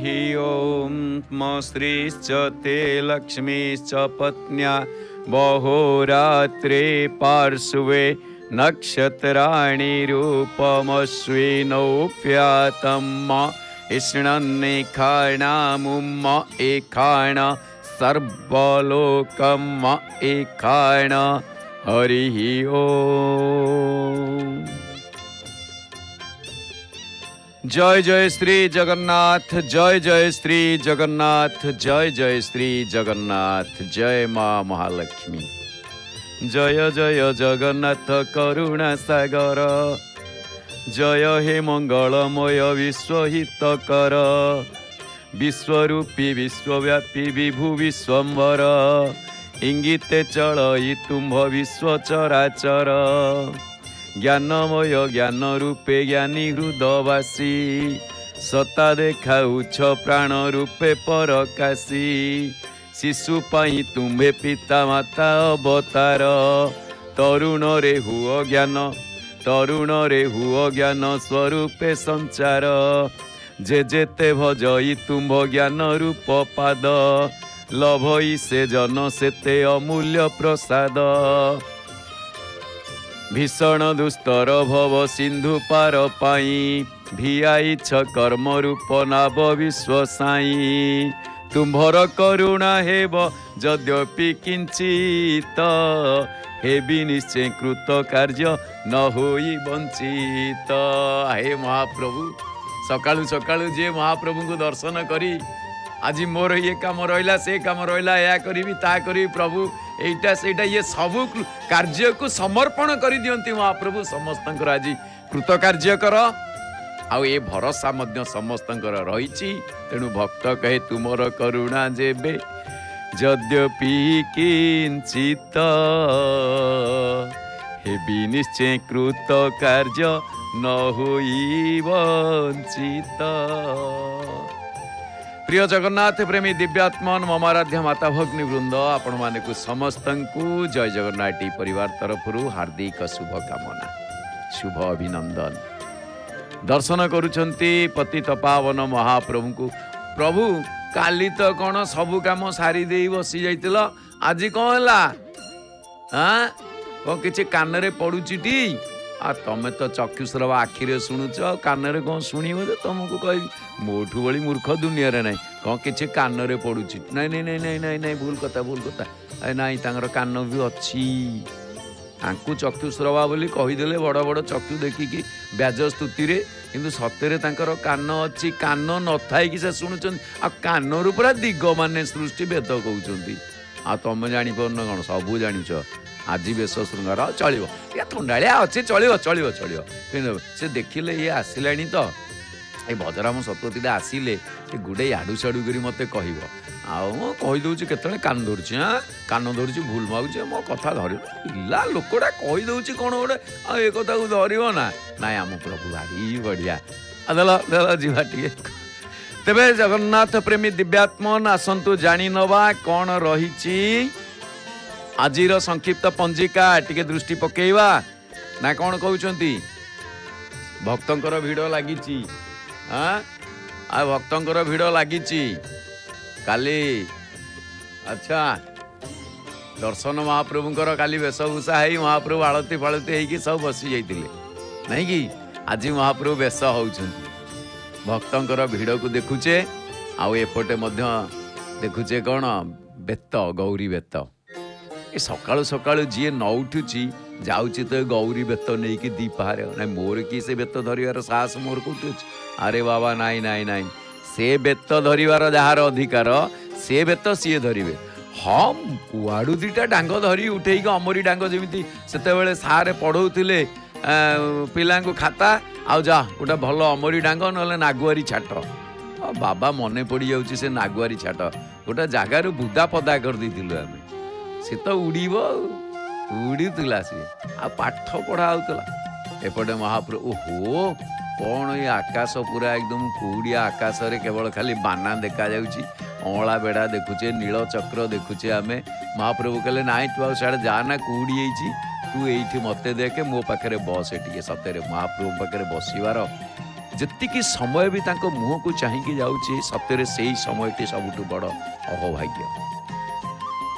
ओम श्रीश्च ते लक्ष्मीश्च पत्न्या बहुरात्रे पार्श्वे नक्षत्राणि रूपमश्विनोऽप्यातम् इष्णन्निखाणामुम एखाण सर्वलोकम् एखाण हरिः ओम। जय जय श्री जगन्नाथ, जय जय श्री जगन्नाथ, जय जय श्री जगन्नाथ, जय माँ महालक्ष्मी। जय जय जगन्नाथ करुणा सागर, जय हे मंगलमय विश्वहितकर, विश्वरूपी विश्वव्यापी विभु विश्वम्भर, इंगिते चलई तुम्भ विश्व चराचर, ज्ञानमय ज्ञान रूपे ज्ञानी हृदवासी, सता देखाउछ प्राण रूपे परकाशी, शिशु पाई तुम्भे पिता माता अवतार, तरुण रे हुओ ज्ञान, तरुण रे हुओ ज्ञान स्वरूपे संचार, जे जेते भजई तुम्भ ज्ञान रूप पाद, लभई से जन सेते अमूल्य प्रसाद, भीषण दुस्तर भव सिंधु पार पाई, भिआईछ कर्म रूप नाभ विश्व साई, तुम्भर करुणा हेब यद्यपि किंचित, हेबि निश्चय कृत कार्य न होई वंचित। हे महाप्रभु, सकाळू सकाळू जे महाप्रभु को दर्शन करी आज मोर ये काम रहा से काम रहा या करी ता करी प्रभु एटा सेटा ये सब कार्य को समर्पण कर दियंती महाप्रभु, समस्त आज कृत कार्य कर आ भरोसा मध्य समस्त रही। तेणु भक्त कहे तुमर करुणा जेबे यद्यपि किंचित, हेबि निश्चय कृत कार्य न होई वंचित। प्रिय जगन्नाथ प्रेमी दिव्यात्मन ममाराध्य माता भग्नी वृंद, आपण माने को समस्त को जय जगन्नाथ टी परिवार तरफ हार्दिक शुभ कामना, शुभ अभिनंदन। दर्शन करुछंती पतित पावन महाप्रभु को। प्रभु काली तो कौन सबु काम सारी दे बसी जाइतिल, आज कौन है हाँ कौन किसी कान रे पड़ुची टी आ तमें तो चक्षुस्रव आखिरे शुणुच कान रे कौन शुणव तुमको कह मोठू बड़ी मूर्ख दुनिया रे नहीं कौन किसी कान रे पड़ुची नहीं नहीं नहीं नहीं नहीं नहीं भूल कथा नहीं तांगर कान भी अच्छी तांकु चक्षुस्रवा बोली कहीदेले बड़ बड़ चक्षु देखिकी व्याज स्तुति रे किंतु सतरे तांकर कान अच्छी कान न थाई कि से शुणुचंती आ कान रु पूरा दिग माने सृष्टि वेद कहउचंती आ तमे जानि परन कोन सबु जानिछ आज बेश श्रृंगार चलो या थंडाड़िया अच्छे चलो चलो चलो कि से देखिले ये आसिलानी तो ये बजराम सतपति आसिले गुड़े आड़ू साड़ू कर मत कह कहीदे केतने कान धरुची हाँ कान धरुची भूल मागुचे मो कथा धर पिला लोकटा कहीदे कौन गोटे ये कथा को धरब ना नाई आम प्रभु भारी बढ़िया देल देल जीवा टे तेरे जगन्नाथ प्रेमी दिव्यात्मन आसतु जानी नवा कौन रही आजिर संक्षिप्त पंजिका टिके दृष्टि पकेइबा ना कौन कहउचंती भक्तंकर भिड़ लागिची हाँ आ भक्तंकर भिड़ लागिची काली अच्छा दर्शन महाप्रभुंकर काली वेशभूषा है महाप्रभु आलती फालती होगी सब बसी जाइए नहीं कि आज महाप्रभु वेश होउचंती भक्तंकर भिड़ को देखुचे आउटे देखुचे कौन बेत गौरी बेत ए सकाळु सकाळु जी न उठुची जाऊची तो गौरी बेत नहीं कि दी पहाड़ ना मोर कि से बेत धरिवार साहस मोर कोठी अछि अरे बाबा नाई नाई नाई से बेत धरिवार जहार अधिकार से बेत सी धरिवे हाँ कुआड़ू दीटा डांग धरी उठे अमरी डांग जमी से सारे पढ़ौले पिला खाता आउ जा गोटे भल अमरी डांग ना नागुआरी छाट बाबा मन पड़ जाऊँ से नागुआरी छाट गोटे जगार बुदा पदा कर देलु आम से तो उड़ीब उड़ीला सी आ पाठ पढ़ा होता एपटे महाप्रभु ओहो कौन ये आकाश पूरा एकदम कूड़िया आकाश रे केवल खाली बाना देखा जाउची अँला बेड़ा देखुचे नील चक्र देखुचे आम महाप्रभु कहले नाई तू आड़े जाना कूड़ी तू ये मत देखे मो पाखे बस टे सतरे महाप्रभु पाखे बसवार ଯେତିକି ସମୟ ବି ତାଙ୍କ ମୁହଁକୁ ଚାହିଁକି ଯାଉଛି ସତରେ ସେଇ ସମୟଟି ସବୁଠୁ ବଡ଼ ଅହଭାଗ୍ୟ।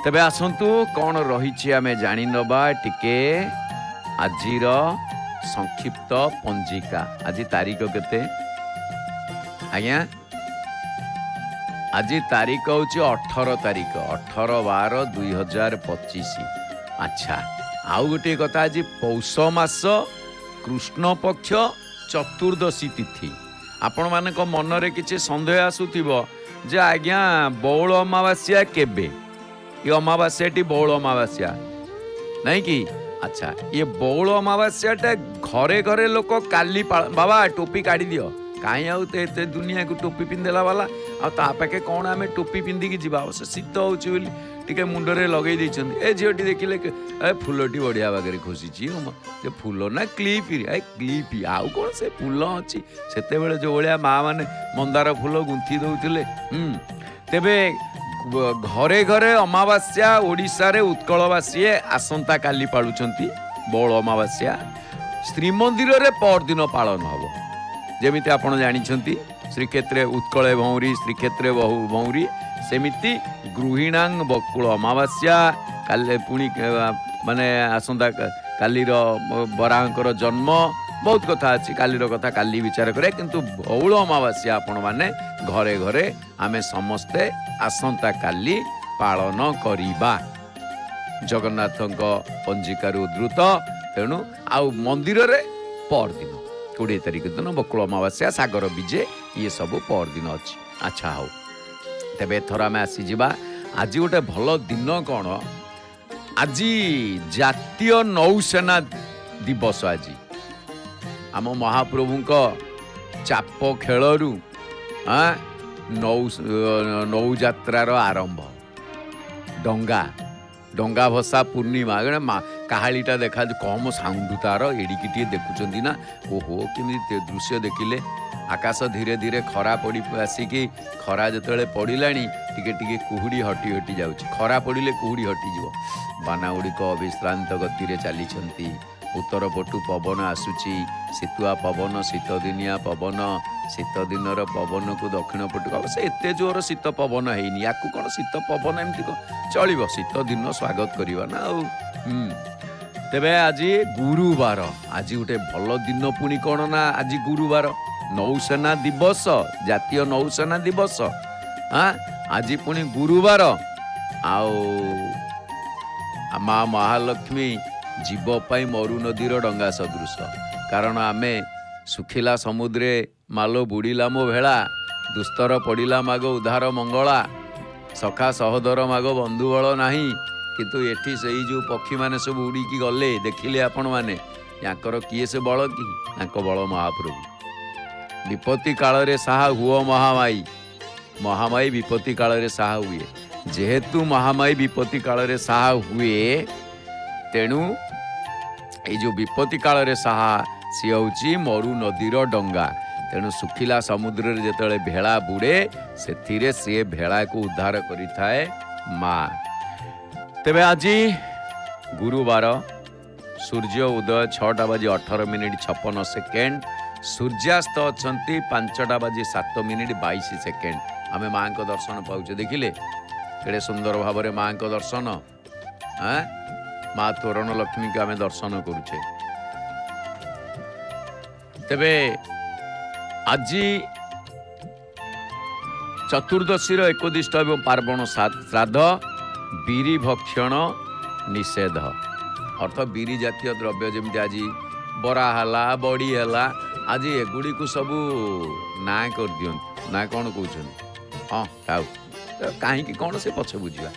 ତେବେ ଆସନ୍ତୁ କ'ଣ ରହିଛି ଆମେ ଜାଣିନେବା ଟିକେ ଆଜିର ସଂକ୍ଷିପ୍ତ ପଞ୍ଜିକା। ଆଜି ତାରିଖ କେତେ ଆଜ୍ଞା? ଆଜି ତାରିଖ ହେଉଛି 18 ତାରିଖ 18/12/2025। ଆଚ୍ଛା, ଆଉ ଗୋଟିଏ କଥା, ଆଜି ପୌଷ ମାସ କୃଷ୍ଣ ପକ୍ଷ ଚତୁର୍ଦ୍ଦଶୀ ତିଥି। ଆପଣମାନଙ୍କ ମନରେ କିଛି ସନ୍ଦେହ ଆସୁଥିବ ଯେ ଆଜ୍ଞା ବଉଳ ଅମାବାସ୍ୟା କେବେ? ଏ ଅମାବାସ୍ୟାଟି ବଉଳ ଅମାବାସ୍ୟା ନାଇଁ କି? ଆଚ୍ଛା, ଇଏ ବଉଳ ଅମାବାସ୍ୟାଟା ଘରେ ଘରେ ଲୋକ କାଲି ବାବା ଟୋପି କାଢ଼ି ଦିଅ, କାହିଁ ଆଉ ଏତେ ଦୁନିଆକୁ ଟୋପି ପିନ୍ଧିଲା ବାଲା ଆଉ ତା ପାଖେ କ'ଣ ଆମେ ଟୋପି ପିନ୍ଧିକି ଯିବା? ଅବଶ୍ୟ ଶୀତ ହେଉଛି ବୋଲି ଟିକେ ମୁଣ୍ଡରେ ଲଗେଇ ଦେଇଛନ୍ତି। ଏ ଝିଅଟି ଦେଖିଲେ ଫୁଲଟି ବଢ଼ିଆ ବାଗରେ ଖୋସିଛି, ସେ ଫୁଲ ନା କ୍ଲିପ୍? କ୍ଲିପ୍ ଆଉ କ'ଣ ସେ ଫୁଲ ଅଛି? ସେତେବେଳେ ଯେଉଁ ଭଳିଆ ମାଆ ମାନେ ମନ୍ଦାର ଫୁଲ ଗୁନ୍ଥି ଦେଉଥିଲେ। ତେବେ ଘରେ ଘରେ ଅମାବାସ୍ୟା ଓଡ଼ିଶାରେ ଉତ୍କଳବାସୀ ଆସନ୍ତା କାଲି ପାଳୁଛନ୍ତି ବଉଳ ଅମାବାସ୍ୟା। ଶ୍ରୀମନ୍ଦିରରେ ପରଦିନ ପାଳନ ହେବ। ଯେମିତି ଆପଣ ଜାଣିଛନ୍ତି ଶ୍ରୀକ୍ଷେତ୍ରରେ ଉତ୍କଳେ ଭଉଁରୀ, ଶ୍ରୀକ୍ଷେତ୍ରରେ ଭଉଁରୀ, ସେମିତି ଗୃହିଣାଙ୍ଗ ବକୁଳ ଅମାବାସ୍ୟା କାଲି ପୁଣି ମାନେ ଆସନ୍ତା କାଲିର ବରାହଙ୍କର ଜନ୍ମ, ବହୁତ କଥା ଅଛି। କାଲିର କଥା କାଲି ବିଚାର କରିବା, କିନ୍ତୁ ବଉଳ ଅମାବାସ୍ୟା ଆପଣମାନେ ଘରେ ଘରେ ଆମେ ସମସ୍ତେ ଆସନ୍ତା କାଲି ପାଳନ କରିବା। ଜଗନ୍ନାଥଙ୍କ ପଞ୍ଜିକାରୁ ଉଦ୍ଧୃତ। ତେଣୁ ଆଉ ମନ୍ଦିରରେ ପରଦିନ 20 ତାରିଖ ଦିନ ବକୁଳ ଅମାବାସ୍ୟା, ସାଗର ବିଜେ, ଇଏ ସବୁ ପରଦିନ ଅଛି। ଆଚ୍ଛା, ହଉ, ତେବେ ଏଥର ଆମେ ଆସିଯିବା ଆଜି ଗୋଟେ ଭଲ ଦିନ କ'ଣ? ଆଜି ଜାତୀୟ ନୌସେନା ଦିବସ। ଆଜି ଆମ ମହାପ୍ରଭୁଙ୍କ ଚାପ ଖେଳରୁ ନୌଯାତ୍ରାର ଆରମ୍ଭ। ଡଙ୍ଗା ଭସା ପୂର୍ଣ୍ଣିମା, କାହାଳିଟା ଦେଖାଯାଉଛି, କମ ସାଉଣ୍ଡ ତାର, ଏଡ଼ିକି ଟିକେ ଦେଖୁଛନ୍ତି ନା? ଓହୋ, କେମିତି ଦୃଶ୍ୟ ଦେଖିଲେ! ଆକାଶ ଧୀରେ ଧୀରେ ଖରା ପଡ଼ି ଆସିକି, ଖରା ଯେତେବେଳେ ପଡ଼ିଲାଣି ଟିକେ ଟିକେ କୁହୁଡ଼ି ହଟି ହଟି ଯାଉଛି। ଖରା ପଡ଼ିଲେ କୁହୁଡ଼ି ହଟିଯିବ। ବାନାଗୁଡ଼ିକ ଅବିଶ୍ରାନ୍ତ ଗତିରେ ଚାଲିଛନ୍ତି। ଉତ୍ତର ପଟୁ ପବନ ଆସୁଛି, ଶୀତୁଆ ପବନ, ଶୀତଦିନିଆ ପବନ। ଶୀତ ଦିନର ପବନକୁ ଦକ୍ଷିଣ ପଟକୁ, ଅବଶ୍ୟ ଏତେ ଜୋର ଶୀତ ପବନ ହେଇନି। ୟାକୁ କ'ଣ ଶୀତ ପବନ ଏମିତି ଚଳିବ? ଶୀତ ଦିନ ସ୍ୱାଗତ କରିବା ନା ଆଉ। ତେବେ ଆଜି ଗୁରୁବାର, ଆଜି ଗୋଟେ ଭଲ ଦିନ। ପୁଣି କ'ଣ ନା ଆଜି ଗୁରୁବାର, ନୌସେନା ଦିବସ, ଜାତୀୟ ନୌସେନା ଦିବସ। ଆଜି ପୁଣି ଗୁରୁବାର। ଆଉ ମା ମହାଲକ୍ଷ୍ମୀ ଜୀବ ପାଇଁ ମରୁ ନଦୀର ଡଙ୍ଗା ସଦୃଶ। କାରଣ ଆମେ ଶୁଖିଲା ସମୁଦ୍ରେ ମାଲ ବୁଡ଼ିଲା ମୋ ଭେଳା, ଦୁସ୍ତର ପଡ଼ିଲା ମାଗ ଉଦ୍ଧାର ମଙ୍ଗଳା, ସଖା ସହୋଦର ମାଗ ବନ୍ଧୁବଳ ନାହିଁ। କିନ୍ତୁ ଏଠି ସେଇ ଯେଉଁ ପକ୍ଷୀମାନେ ସବୁ ଉଡ଼ିକି ଗଲେ, ଦେଖିଲେ ଆପଣମାନେ, ୟାଙ୍କର କିଏ ସେ ବଳ କି? ତାଙ୍କ ବଳ ମହାପ୍ରଭୁ। ବିପତ୍ତି କାଳରେ ସାହା ହୁଅ ମହାମାଇ। ମହାମାଇ ବିପତ୍ତି କାଳରେ ସାହା ହୁଏ। ଯେହେତୁ ମହାମାଇ ବିପତ୍ତି କାଳରେ ସାହା ହୁଏ, ତେଣୁ ଏଇ ଯେଉଁ ବିପତ୍ତି କାଳରେ ସାହା, ସିଏ ହେଉଛି ମରୁ ନଦୀର ଡଙ୍ଗା। ତେଣୁ ଶୁଖିଲା ସମୁଦ୍ରରେ ଯେତେବେଳେ ଭେଳା ବୁଡ଼େ, ସେଥିରେ ସିଏ ଭେଳାକୁ ଉଦ୍ଧାର କରିଥାଏ ମା। ତେବେ ଆଜି ଗୁରୁବାର, ସୂର୍ଯ୍ୟ ଉଦୟ 6:18:56। ସୂର୍ଯ୍ୟାସ୍ତ ଅଛନ୍ତି 5:07:22। ଆମେ ମାଙ୍କ ଦର୍ଶନ ପାଉଛେ, ଦେଖିଲେ କେଡ଼େ ସୁନ୍ଦର ଭାବରେ ମାଙ୍କ ଦର୍ଶନ। ମା ତୋରଣ ଲକ୍ଷ୍ମୀଙ୍କୁ ଆମେ ଦର୍ଶନ କରୁଛେ। ତେବେ ଆଜି ଚତୁର୍ଦ୍ଦଶୀର ଏକୋଦିଷ୍ଟ ଏବଂ ପାର୍ବଣ ଶ୍ରାଦ୍ଧ, ବିରି ଭକ୍ଷଣ ନିଷେଧ। ଅର୍ଥ ବିରି ଜାତୀୟ ଦ୍ରବ୍ୟ, ଯେମିତି ଆଜି ବରା ହେଲା, ବଡ଼ି ହେଲା, ଆଜି ଏଗୁଡ଼ିକୁ ସବୁ ନାଁ କରିଦିଅନ୍ତି। ନା କ'ଣ କହୁଛନ୍ତି? ହଁ, ଆଉ କାହିଁକି କ'ଣ ସେ ପଛେ ବୁଝିବା।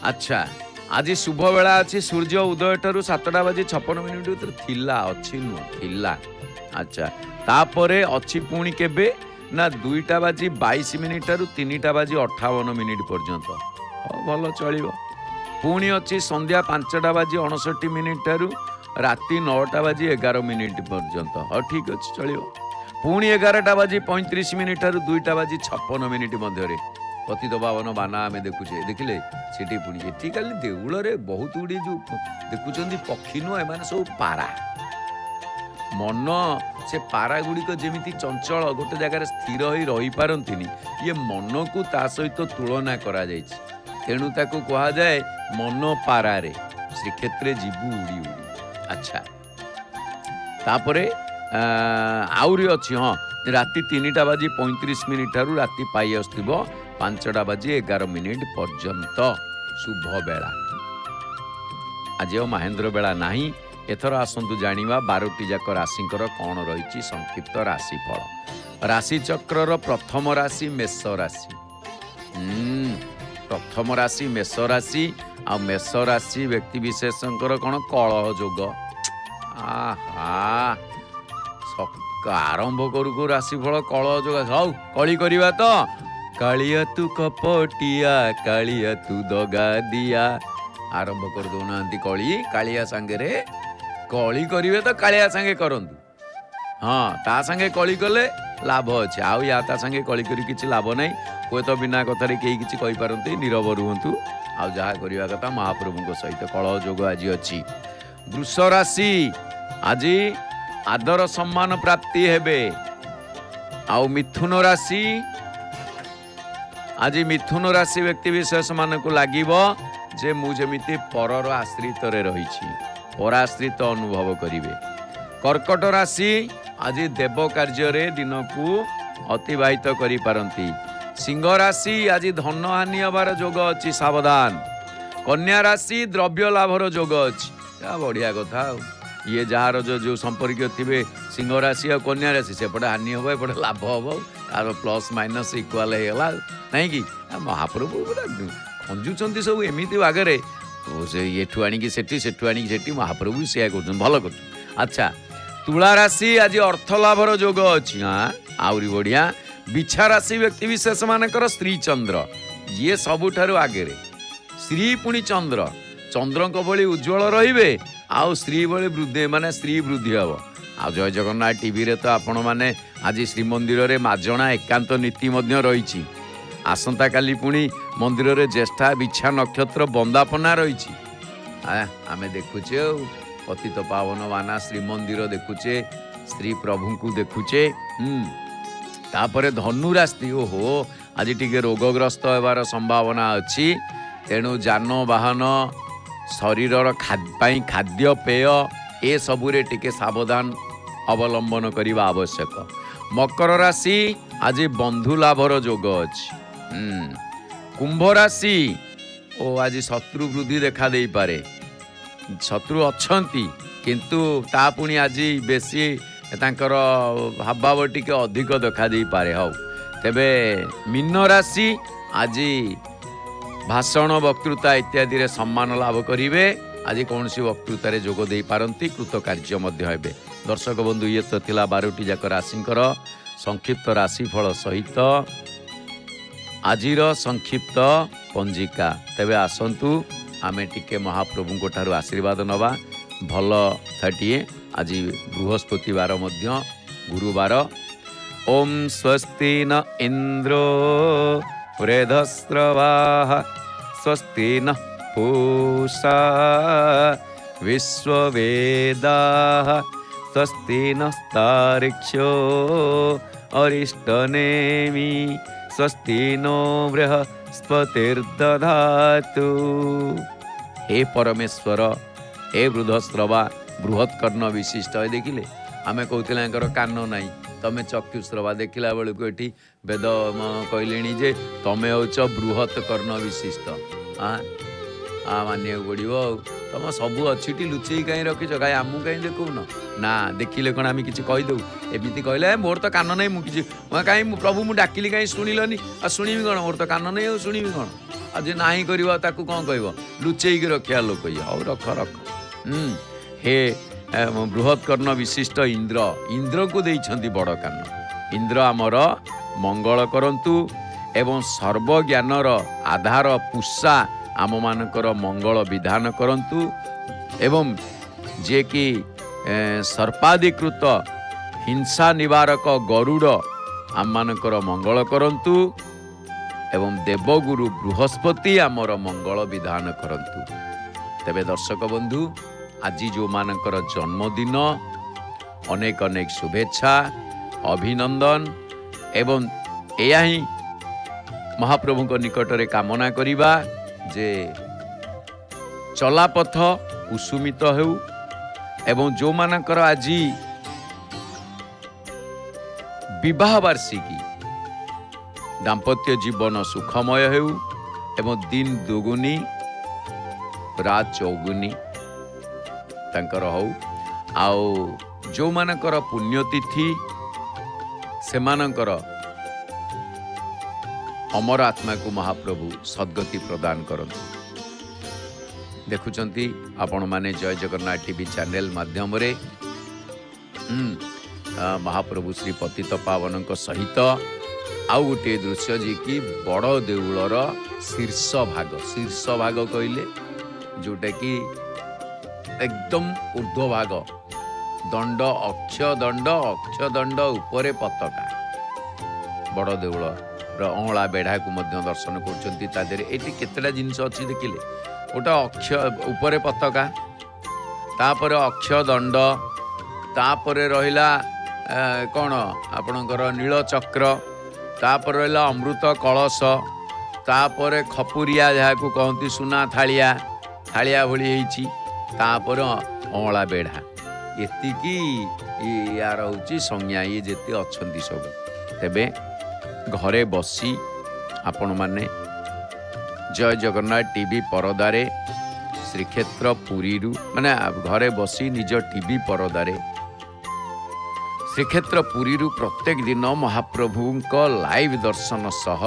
ଆଚ୍ଛା, ଆଜି ଶୁଭ ବେଳା ଅଛି ସୂର୍ଯ୍ୟ ଉଦୟଠାରୁ 7:56 ଭିତରେ। ଥିଲା, ଅଛି ନୁହଁ, ଥିଲା। ଆଚ୍ଛା, ତାପରେ ଅଛି ପୁଣି କେବେ ନା 2:22 ଠାରୁ 3:58 ପର୍ଯ୍ୟନ୍ତ। ଭଲ ଚଳିବ। ପୁଣି ଅଛି ସନ୍ଧ୍ୟା 5:59 ଠାରୁ ରାତି 9:11 ପର୍ଯ୍ୟନ୍ତ। ହଉ, ଠିକ୍ ଅଛି, ଚଳିବ। ପୁଣି 11:35 ଠାରୁ 2:56 ମଧ୍ୟରେ ପତିତ ପାବନ ବାନା ଆମେ ଦେଖୁଛେ। ଦେଖିଲେ ସେଠି ପୁଣି ଏଠି କାଲି ଦେଉଳରେ ବହୁତ ଗୁଡ଼ିଏ ଯେଉଁ ଦେଖୁଛନ୍ତି ପକ୍ଷୀ ନୁହଁ, ଏମାନେ ସବୁ ପାରା। मन से पारा गुड़िक जमी चंचल गोटे जगार स्थिर हो रही पारंतिनी ये मन को ता सहित तुलना करा जायछि तेणु ताको कहा जाए मन पारारे श्रीक्षेत्र जीवु उड़ी उड़ी। अच्छा तापरे आउरी अच्छी हाँ राति 3टा बाजी 35 मिनिट ठारू राति पाई आसुथिबो 5टा बाजी 11 मिनिट पर्यंत शुभ बेला। आज महेंद्र बेला नहीं एथर आसंतु जानिबा 12टी जाक राशिंकर कौन रही संक्षिप्त राशिफल। राशि चक्रर प्रथम राशि मेष राशि। प्रथम राशि मेष राशि आ मेष राशि व्यक्ति विशेषकर कौन कलह जोग। आहा आरंभ करू को राशिफल कलह जोग हौ कली करवा तो कालिया तू कपटिया कालिया तू दगा दिया आरंभ कर दौना कली कालिया सांगे कली करेंगे तो कालिया सांगे करंतु हाँ ता सांगे कली कले लाभ अच्छे आउ या ता सांगे कली करी किछि लाभ नहीं हुए तो बिना कथारे केही किछि कहि पारंती नीरव रुहंतु आउ जहा करिवा कथा महाप्रभुଙ୍କ सहित कलह जोग आज अछि। वृष राशि आज आदर सम्मान प्राप्ति हेबे। आउ मिथुन राशि आज मिथुन राशि व्यक्ति विशेष मान को लागिबो जे मु जेमिति परर आश्रित रे रहिछि पराश्रित अनुभव करिवे। कर्कट राशि आज देव कार्य रे दिन को अतिबाहित करि पारंती। सिंह राशि आज धन हानि हबार जोग अछि सावधान। कन्या राशि द्रव्य लाभर जोग अछि बढ़िया कथा। ये जार जो संपर्क थे सिंह राशि और कन्या राशि सेपटे हानि हम एपटे लाभ हम तार प्लस माइनस इक्वाल होगा नहीं कि महाप्रभु खंजुंट सब एमती आगे एठू आणिकी सेठू आणिकी सेठी महाप्रभु सी कर भल कर। अच्छा तुला राशि आज अर्थ लाभर जोग अच्छी हाँ आहरी बढ़िया। बिछा राशि व्यक्ति विशेष मानकर श्री चंद्र ये सबुठारु आगे श्री पुणी चंद्र चंद्र भली उज्ज्वल रे आउ स्त्री भली वृद्धि माने स्त्री वृद्धि हम। आ जय जगन्नाथ टीवी रे तो आपण माने आज श्रीमंदिर रे माजणा एकांत नीति मध्य रही। आसंता काली पुणी मंदिर रे ज्येष्ठा बिछा नक्षत्र बंदापना रही। आमे देखुचे पतित पावन माना श्रीमंदिर देखुचे श्री प्रभु को देखुचे। तापरे धनु राशि ओहो आज टिके रोगग्रस्त होबार संभावना अच्छी तेणु जान वाहन शरीर खाद्य पेय ए सबुरे टिके सावधान अवलंबन करने आवश्यक। मकर राशि आज बंधु लाभर जोग अछि। कुंभ राशि ओ आज शत्रु वृद्धि देखा दे पारे शत्रु अच्छंती किंतु ता पुणी आज बेसी तांकर हावभाव टिके अधिक देखा दे पारे। हौ तेबे मीन राशि आज भाषण वक्तृता इत्यादि रे सम्मान लाभ करिवे। आज कौन सी वक्तृता रे जोग दे पारंती कृतकार्य मध्य हेबे। दर्शक बंधु ये तो थिला 12टी जाक राशिंकर संक्षिप्त राशिफल सहित आजिर संक्षिप्त पंजिका। तेबे आसंतु आमे टिके महाप्रभु को ठारू आशीर्वाद नवा भल थाटिए। आज बृहस्पतिवार मध्य गुरुवार। ओम स्वस्ति न इंद्रो वृधस्रवाः स्वस्ति न पूषा विश्ववेदाः स्वस्ति नस्तार्क्ष्यो अरिष्टनेमि स्वस्ति नो बृहस्पतिर्दधातु। हे परमेश्वर हे वृद्धस्रवा बृहत्कर्ण विशिष्ट देखिले आमे कहूतिले कान नहीं तमें चक्षुश्रवा देखला बेलू ये वेद कहले जे तमें हूँ बृहत कर्ण विशिष्ट। मानिया पड़ो तुम सबू अच्छी लुचई कहीं रखीच कहीं आमू कहीं देखून ना देखिले कौन आम कि कहीदे एमती कहले मोर तो कान नहीं मुझे कहीं प्रभु मुझे डाकिली कहीं शुणिलनि आ शुणिबी कौन मोर तो कान नहीं आ शुणिबी कौन आज ना कर कौन कह लुचेक रखा लोक हौ रख रख। हे बृहत कर्ण विशिष्ट इंद्र इंद्र को देइछंती बड़ कान। इंद्र आमर मंगल करंतु एवं सर्वज्ञानर आधार पुषा आम मानकर मंगल विधान करंतु एवं जे कि सर्पाधिकृत हिंसा निवारक गरुड़ आम मानकर मंगल करंतु एवं देवगुरु बृहस्पति आमर मंगल विधान करंतु। तेबे दर्शक बंधु आज जो मानकर जन्मदिन अनेक अनेक शुभेच्छा अभिनंदन एवं एया ही महाप्रभु को निकट रे कामना करिबा जे चलापथ कुसुमित हेउ एवं जो मानकर आज विवाह वार्षिकी दाम्पत्य जीवन सुखमय हेउ एवं दिन दुगुनी रात चौगुनी तांकर हौ आउ जो मानकर पुण्यतिथि से मानकर अमर आत्मा को महाप्रभु सद्गति प्रदान करते देखुंट आपण माने जय जगन्नाथ टीवी चैनल माध्यम रे महाप्रभु श्री पतित पावन सहित आउ गोटे दृश्य जी कि बड़ देउलर शीर्ष भाग कहले जोटा कि एकदम ऊर्ध्व भाग दंड अक्षदंड उपरे पताका बड़ देउल अँला बेढ़ा को मध्य दर्शन कर केतटा जिनस अच्छी देखिले गोटे अक्ष उपरे पताका तापर अक्षदंड तापर रहिला कौन आपणकर नीलचक्र तापर रहिला अमृत कलश तापर खपुरिया जहाँ को कहती सुना थालिया भली होईची तापर अँला बेढ़ा एतिकी यार हूँ संज्ञा ये जेते अच्छी सब तेबे घरे बसी आपण माने जय जगन्नाथ टीवी परदारे श्रीक्षेत्र पुरी माने घरे बसी निज टीवी परदारे श्रीक्षेत्र पुरी प्रत्येक दिन महाप्रभु लाइव दर्शन सह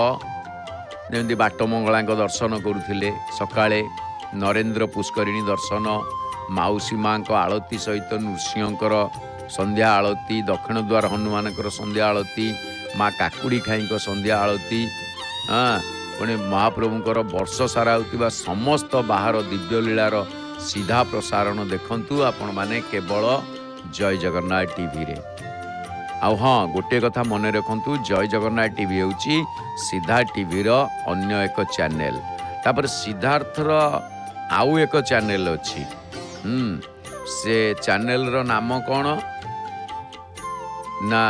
जमी बाटमंगला दर्शन करुले सकाळे नरेंद्र पुष्करिणी दर्शन माउसी माँ आलती सहित नृसिंहकर संध्या आलती दक्षिण द्वार हनुमान संध्या आलती माँ काकुड़ी खाई संध्या आलती पुणे महाप्रभुंकर वर्ष सारा होता समस्त बाहर दिव्य लीलार सीधा प्रसारण देखंतु आपण माने केवल जय जगन्नाथ टीवी रे आउ हाँ गोटे कथा मन रखंतु जय जगन्नाथ टीवी होची सीधा टीवी रो अन्य एक चैनल तापर सिद्धार्थर आउ एक चैनल अच्छी से चैनल रो नाम कौन ना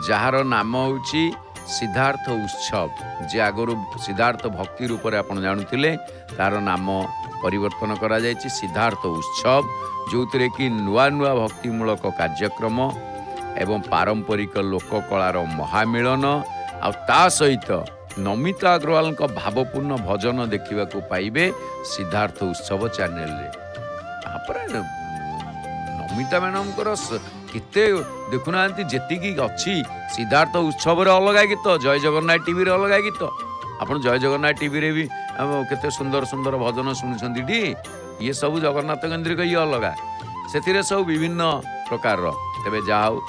जार नाम होची सिद्धार्थ उत्सव जे आगरू सिद्धार्थ भक्ति रूप में आप जानते तार नाम परिवर्तन करा जायछि सिद्धार्थ उत्सव जो कि नुआ नुआ भक्तिमूलक कार्यक्रम एवं पारंपरिक लोककलार महामिलन आ सहित नमिता अग्रवाल भावपूर्ण भजन देखा पाइबे सिद्धार्थ उत्सव चैनल रे नमिता मैडम केते देखुना जेतिकी अच्छी सिद्धार्थ उत्सव रे अलग गीत जय जगन्नाथ टीवी रे अलग गीत आपन जय जगन्नाथ टीवी रे भी केते सुंदर सुंदर भजन शुणुछंती टी ये सब जगन्नाथ केन्द्रिक ये अलग से सब विभिन्न प्रकार तेबे जाओ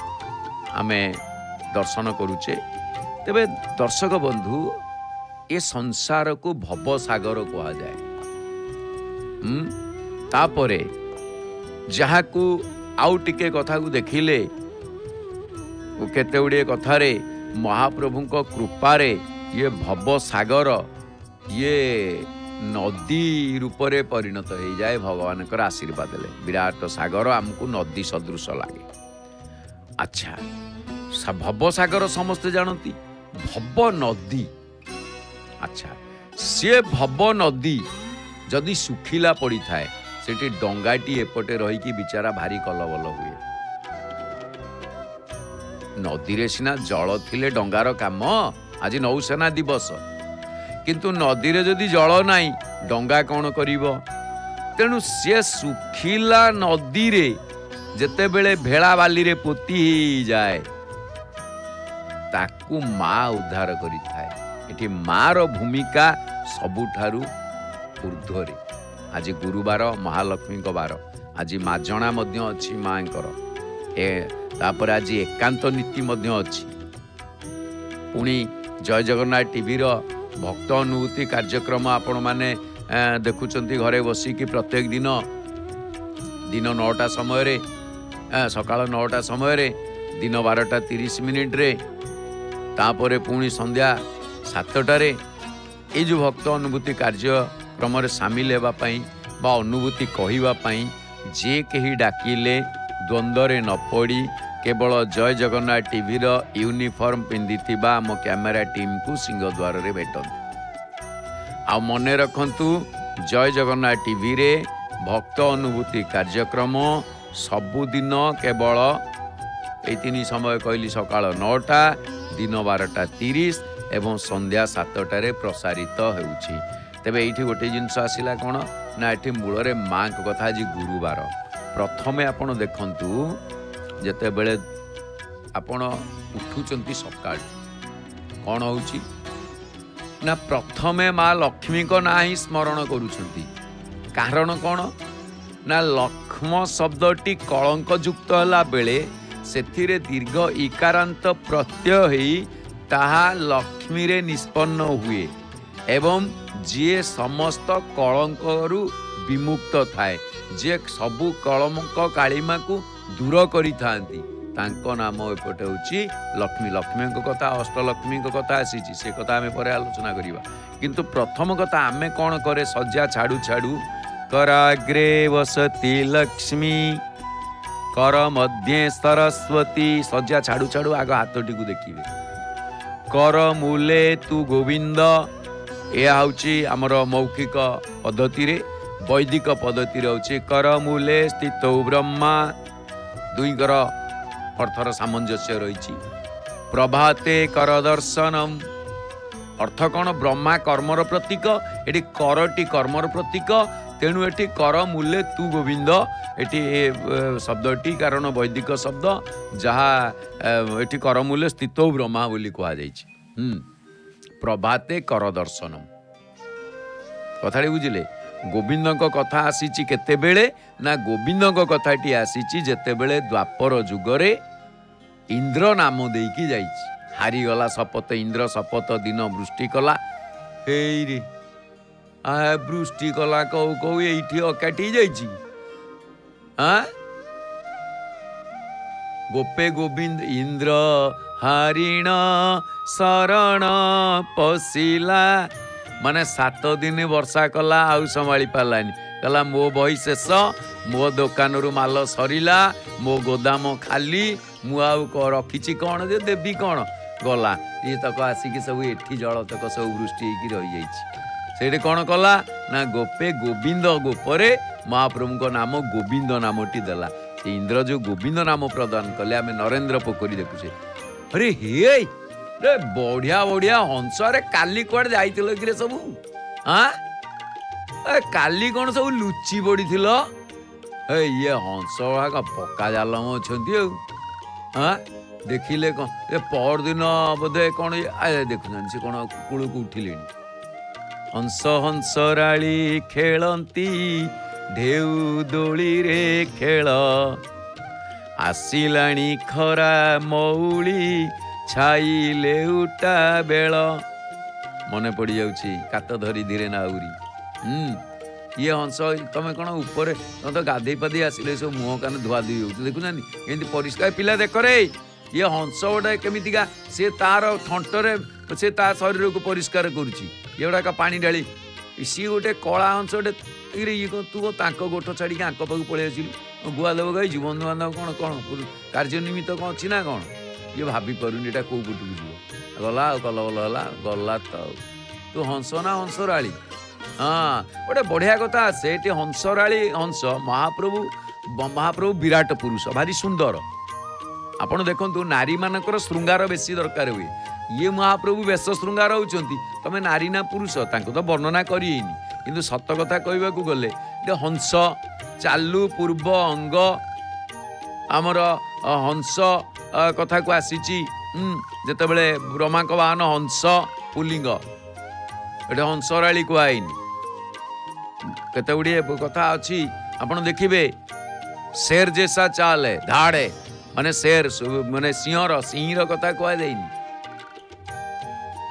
आमे दर्शन करुचे तेबे दर्शक बंधु ये संसार को भव सागर कहा जाए तापरे जहाँ को आउ टिके कथा को देखिले केते गुड़े कथारे महाप्रभु कृपारे ये भव सागर ये नदी रूपरे परिणत हो जाए भगवान आशीर्वाद ले विराट सागर आमको नदी सदृश लगे अच्छा भव सागर समस्ते जानती भव नदी अच्छा सी भव नदी जदि सुखिला पड़ी थाए सेठी डंगाटी एपटे रही बिचारा भारी कलबल हुए नदी रे सिना जल थिले डंगार काम आज नौसेना दिवस किंतु नदी रे जदि जल नाही डंगा कौन करिवो तेणु से सुखिला नदी रे जेते बेले भेड़ा बाली रे पोती ही जाए ताकू माँ उद्धार करि थाए एठी माँ रो भूमिका सबुठारु ऊर्ध्वरे आज गुरुवार महालक्ष्मी बार आज माजणा मध्य अच्छी माँ तापर आज एकांत नीति मध्य अच्छी पुणी जय जगन्नाथ टीवी रो भक्त अनुभूति कार्यक्रम आपण माने देखुचंती घरे बसिकी प्रत्येक दिन 9टा समय रे सकाळ 9टा समय रे दिन 12:30 रे तापरे पुणी संध्या 7टारे ये जो भक्त अनुभूति कार्यक्रम सामिल होगा बा अनुभूति कहवाई जे कहीं डाकिले द्वंद्व न पड़ी केवल जय जगन्नाथ टीवी यूनिफॉर्म पिंधि आम कैमेरा टीम को सिंहद्वार रे भेटतु। आ मने रखंतु जय जगन्नाथ टीवी रे भक्त अनुभूति कार्यक्रम सबुदिन केवल ये तीन समय कहली सकाळ 9टा दिन 12:30 एवं संध्या 7टारे प्रसारित होउछि। तेबे एठी गोटे जिनस आसिला कोन ना एठी मूल माँ कथा आज गुरुवार प्रथमे आपण देखंतु जेते बेले आपण उठुचंती सकाळ कौन होउछि ना प्रथमे माँ लक्ष्मी को ना ही स्मरण करुछंती। कारण कौन ना लक्ष्म शब्दटी कलंक युक्त होला बेले सेथिरे दीर्घ इकारांत प्रत्यय होई ताहा लक्ष्मी रे निष्पन्न हुए एवं जे समस्त कलंकरू विमुक्त थाए जे सबु कलंक कालिमा को दूर करि थांती तांको नाम एपटे होची लक्ष्मी। लक्ष्मी को कथा अष्टलक्ष्मी को कथा आसीची से कथा आमे परे आलोचना करिबा किंतु प्रथम कथा आमे कोन करे सज्जा छाड़ू छाड़ू कराग्रे वसती लक्ष्मी कर मध्य सरस्वती सज्जा छाड़ू छाड़ू आग हाथटी को देखिए कर मूले तू गोविंद यह हूँ आमर मौखिक पद्धति रे वैदिक पद्धति रे कर मूले स्थित ब्रह्मा दुईकर अर्थर सामंजस्य रही। प्रभाते कर दर्शनम अर्थ कौन ब्रह्मा कर्मर प्रतीक एटी करटी कर्मर प्रतीक तेणु एटी कर मूल्य तू गोविंद एटी शब्दटी कारण वैदिक शब्द जहाँ एटी कर मूल्य स्थित ब्रह्मा बोली कह जाइए। प्रभाते कर दर्शनम कथाटी बुझिले गोविंद कथा आसीची केते बेले ना गोविंद कथाटी आसीची जेते बेले द्वापर जुगरे इंद्र नाम देकी जाइछि हारीगला शपथ इंद्र शपथ दिन वृष्टि कला हे रे आ वृष्टि कला कौ कौ एठी अकाटी जाइछि गोपे गोविंद इंद्र हरिण शरण पशिला माने 7 दिन वर्षा कला आउ संभाली पालानी कहला मो बही शेष मो दुकान रु माल सरीला मो गोदाम खाली मु आउ रखी कौन जे देवी कौन गला ये तक आसिक सब एठी जल तक सब वृष्टि होकर रही जाइए से कौन कला ना गोपे गोविंद गोपरे महाप्रभु को नाम गोविंद नामटी देला इंद्र जो गोविंद नाम प्रदान कले आम नरेंद्र पोखरी देखुचे अरे हे रे बढ़िया बढ़िया हंस रे काली कुआडे जाइतिलो कि रे सब हाँ काली कौन सब लुचि पड़ी ये हंस का पक्का जाल अच्छा हाँ देखिले कौन ये पर दिन बोधे कौन देखुना से कौन कूल को उठिले हंस हंसराली खेलती ढेउ दोली रे खेल आसिलाणी खरा मौली छाई लेउटा बेल मने पड़ी जाउछि कात धरी धीरे ना आउरी ये हंस तमें कौन ऊपर तुम तो गाधे पाधे आसिले सब मुह कान धुआ धुई हो देखुना एमती परिष्कार पिला देख रे ये हंस गोटे केमितिका से तार थंटरे से ता शरीर को परिष्कार करुच्ची ये गुड़ाक पानी ढाली सी गोटे कला हंस गोटे ये तू तांको गोठ छाड़ी आंक पाक पलि आसिलु गुआ देव गई बंधु बांधव कौन कौन कार्य निमित्त कौन अच्छी ना कौन ये भाभी पारुनी एटा कौ पटू जीव गला कल बल है गला तो तू हंस ना हंसराली हाँ गोटे बढ़िया कथा से हंसराली हंस महाप्रभु विराट पुरुष भारी सुंदर आपण देखंतु नारी मानकर श्रृंगार बेसी दरकार हुए ये महाप्रभु बेश श्रृंगार होउचंती तमे नारी ना पुरुष तांको तो वर्णना करिएनी किंतु सत कथा कहबाकू गले हंस चालू पूर्व अंग आमर हंस कथा को आसीची जेते बेले ब्रह्मा को वाहन हंस पुलिंग एटा हंसराली कहनी केते गुड़िए कथा अच्छी आपण देखिबे शेर जैसा चाल है धाड़ है माने शेर माने सिंहर कथा कह जाइनी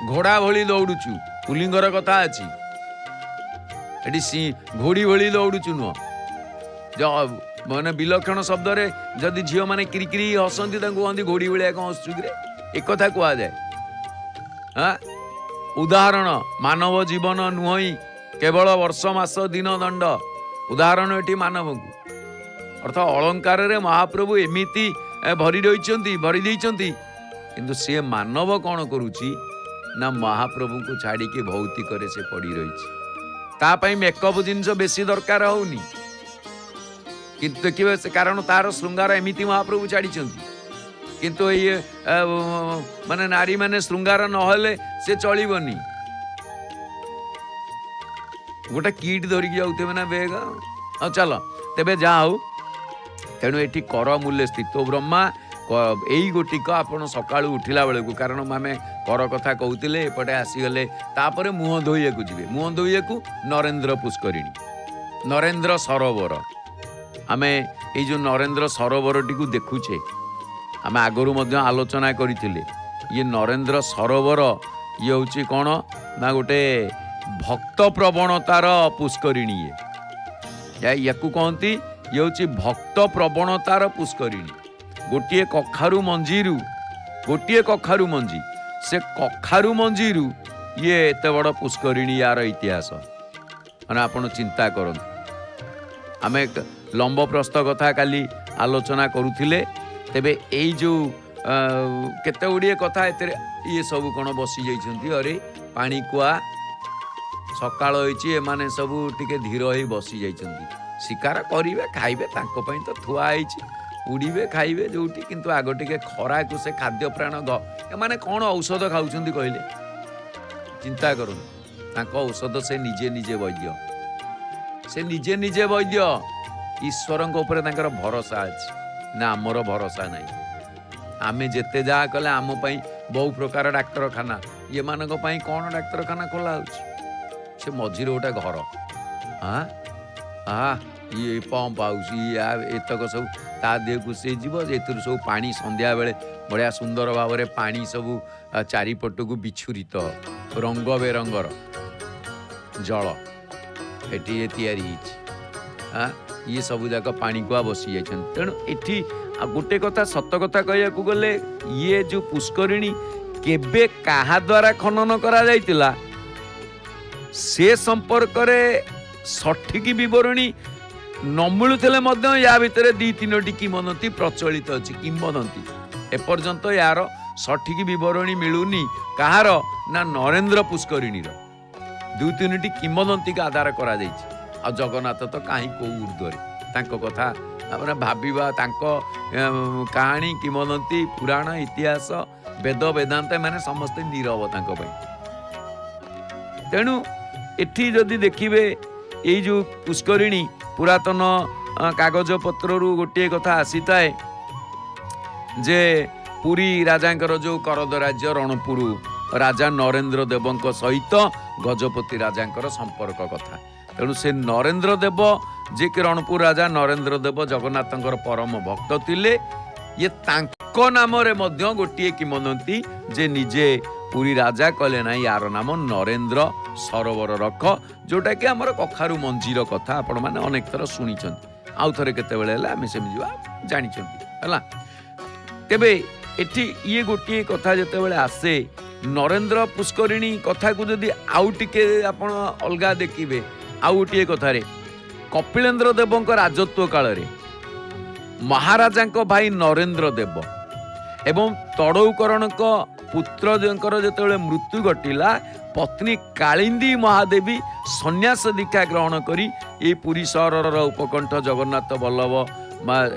घोड़ा भली दौड़ुचु पुलिंगर कथा अच्छी एटी घोड़ी भली दौड़ुचु नुह माने विलक्षण शब्द रे जदि झील माने किरिकिरी हसंती कहती घोड़ी भाया कौन हसुक एक कथा कह जाए हाँ उदाहरण मानव जीवन नुहई केवल वर्ष मास दिन दंड उदाहरण एटी मानव को अर्थात अलंकार रे महाप्रभु एमिति भरी रही किंतु से मानव कौन करुची ना महाप्रभु को छाड़ी के भौतिक से पड़ी रही मेकअप जिनस बेसी दरकार होनी किंतु देखिए से कारण तार श्रृंगार एमिति महाप्रभु छाड़ी किंतु ये माने नारी माने श्रृंगार नहले से चलबनी गोटे किट धरिकी जाऊे ना बेग हाँ चल तेबे जा हो तेणु ये कर मूल्य स्थित ब्रह्मा यही गोटिक आपण सकाळू उठिला बेले को कारण आम कर कथा कहते एपटे आसीगले तापर मुह धोइया को जी मुह धोइया को नरेंद्र पुष्करिणी नरेंद्र सरोवर आम ये जो नरेंद्र सरोवर टी देखुचे आम आगरू आलोचना करते ये नरेंद्र सरोवर ये हूँ कौन ना गोटे भक्त प्रवणतार पुष्करिणी या कहती ये हूँ भक्त प्रवणतार पुष्करिणी गोटे कखारू मंजी से कखारू मंजी ये एत बड़ पुष्करिणी यार इतिहास मैंने आपण चिंता कर आम लंब प्रस्थ कथा काली आलोचना करुले तेबे यही जो केते गुड़िए कथा ये सब कौन बसी जाइछंती अरे पानी कुआ सकाळ होइछि एमाने सब टिके धीर होई बसी जाइछंती शिकार करिवे खाइबे तांको पई तो थुआ आइछि उड़ीबे खाइबे जोटी किंतु आग टिके खरा को से खाद्य प्राण एमाने कौन औषध खाउछंती कहले चिंता करू तांको औषध से निजे निजे वैद्य ईश्वर ऊपर तांकर भरोसा अछि ना आमर भरोसा नहीं आमे जेते जा कले आम पई बहु प्रकार डाक्तरखाना ये मानक पई कौन डाक्तरखाना खोला होछि से मझिर गोटे घर हाँ हाँ ये पंप हाउस ये एतक सब ता देह को से जीव सब पानी संध्या बेले बढ़िया सुंदर भाव में पानी सब चारिपट को बिछुरित रंग बेरंगर जल एटी तैयारी हाँ ये सब जाक पानी को बसी जाइछन तेणु एठी गोटे कथा सत कथा कहया को गले ये जो पुष्करिणी केबे काहा द्वारा खनन करा जाइतिला से संपर्क रे सठिक विवरणी न मिलुले या भितर दी तीनोटी किंवदंती प्रचलित अच्छी किंवदंती एपर्यंत यार सठिक विवरणी मिलूनी कहार ना नरेंद्र पुष्करिणी दु तीनोटी किंवदंती का आधार करा आ जगन्नाथ तो कहीं कौ ऊर्ध्वर तांको कथा अपना भाविबा तांको कहानी किंवदंती पुराण इतिहास वेद वेदांत माने समस्ते नीरव तांको पई तेणु एठी जदि देखिबे ये जो पुष्करिणी पुरातन कागज पत्र गोटे कथा आसी थाए जे पुरी राजांकर जो करद राज्य रणपुर राजा नरेंद्र देव सहित गजपति राजांकर संपर्क कथा तेणु से नरेंद्र देव जे कि रणपुर राजा नरेंद्र देव जगन्नाथंकर परम भक्त थिले ये तांको नाम रे मध्य गोटे किंवदंती जे निजे पुरी राजा कहले ना यार नाम नरेंद्र सरोवर रख जोटा कि आमर कखारू मंजीर कथा आपण माने अनेक थर शुणी आउ थे केतबेले आम से जानी है तेबे एठी ये गोटे कथा जितेबाला आसे नरेंद्र पुष्करिणी कथा को जदि आउ टिके आपण अलगा देखिबे आउ गोटे कथा रे कपिलेन्द्र देव राजत्व काल रे महाराजा भाई नरेंद्र देव एवं तड़ौकरण पुत्र जितेबाला मृत्यु घटिला पत्नी कालिंदी महादेवी सन्यास दीक्षा ग्रहण करी ये पुरी सहर उपकंठ जगन्नाथ बल्लभ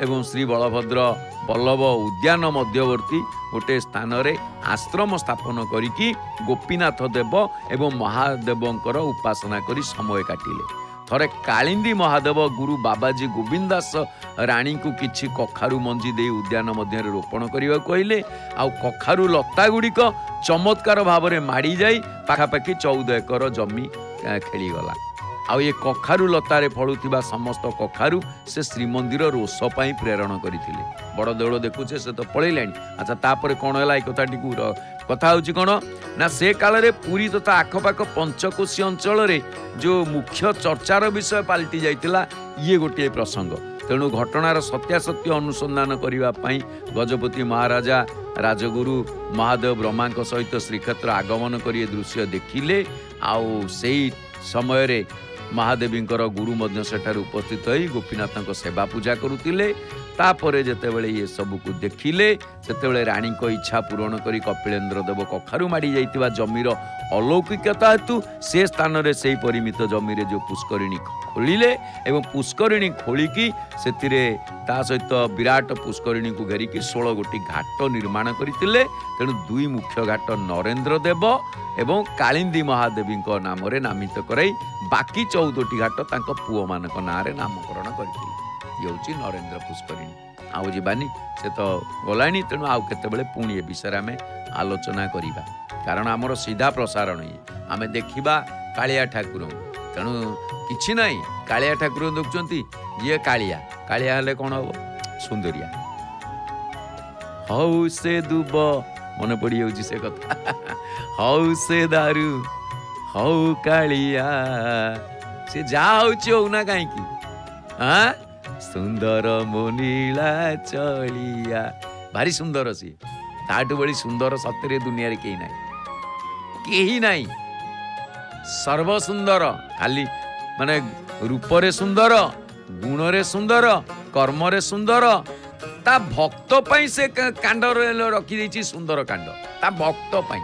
एवं श्री बलभद्र बल्लभ उद्यान मध्यवर्ती गोटे स्थान रे आश्रम स्थापन करिकी गोपीनाथ देव एवं महादेवंकर उपासना करी समय काटिले थरे कालिंदी महादेव गुरु बाबाजी गोविंद दास राणी को किछि कखारू मंजी दे उद्यान मध्य रोपण करने कहले आ कखारू लता गुड़िक चमत्कार भाव में माड़ी जाई पाखापाखि 14 एकर जमी खेलीगला आ ये कखारू लतारे फलुथिबा समस्त कखारू से श्रीमंदिर रोष पाई प्रेरण करथिले बड़ देउल देखुचे से तो पळैलाणी अच्छा तापर कोन हला ए कथाटी कथा होची कोन ना से काल रे पुरी तथा आखपाख पंचकोशी अंचल रे जो मुख्य चर्चार विषय पाल्टी जाइतिला ये गोटे प्रसंग तेणु घटनार सत्यासत्य अनुसंधान करने पाई गजपति महाराजा राजगुरु महादेव ब्रह्मा सहित श्रीक्षेत्र आगमन कर दृश्य देखिले आउ से समय रे महादेवींकर गुरु मध्य सेठार उपस्थित होई गोपीनाथ सेवा पूजा करुतिले। तापरे जेतेबेले ये सब को देखिले सेतेबेले रानी को इच्छा पूरण करी कपिलेन्द्र देव कखारु माड़ी जाइतिबा जमीर अलौकिकता हेतु से स्थान रे सेही परिमित जमी रे जो पुष्करिणी खोलिले एवं पुष्करिणी खोलिकी सेतिरे ता सहित विराट पुष्करिणी को घेरिकी 16 गोटी घाट निर्माण करथिले। तेणु दुई मुख्य घाट नरेंद्र देव एवं कालिंदी महादेवी नाम रे नामित कराई बाकी 14टी घाट तांको पुओ मानक नाम रे नामकरण करथिले। ये हूँ नरेंद्र पुष्करिणी। आउ जीवानी से तो गलानी तेणु आउ केतेबेले पुणी ए विषय आम आलोचना करिबा कारण आमर सीधा प्रसारण ये आम देखिबा कालिया ठाकुर। तेणु किछि नाही कालिया ठाकुर देखुचंती ये कालिया कालिया हेले कौन हम सुंदरिया हौ से दुब मन पड़ी जाउची से कथा हौ से दारू हौ कालिया से जा होउची हो ना काई की हां सुंदर मोनीला चलिया भारी सुंदर सी ताटू बड़ी सुंदर सतरे दुनिया रे केही नाही सर्व सुंदर खाली माने रूप रे सुंदर गुण रे सुंदर कर्म रे सुंदर ता भक्त पई से कांड रखी देछि सुंदर कांड ता भक्त पई।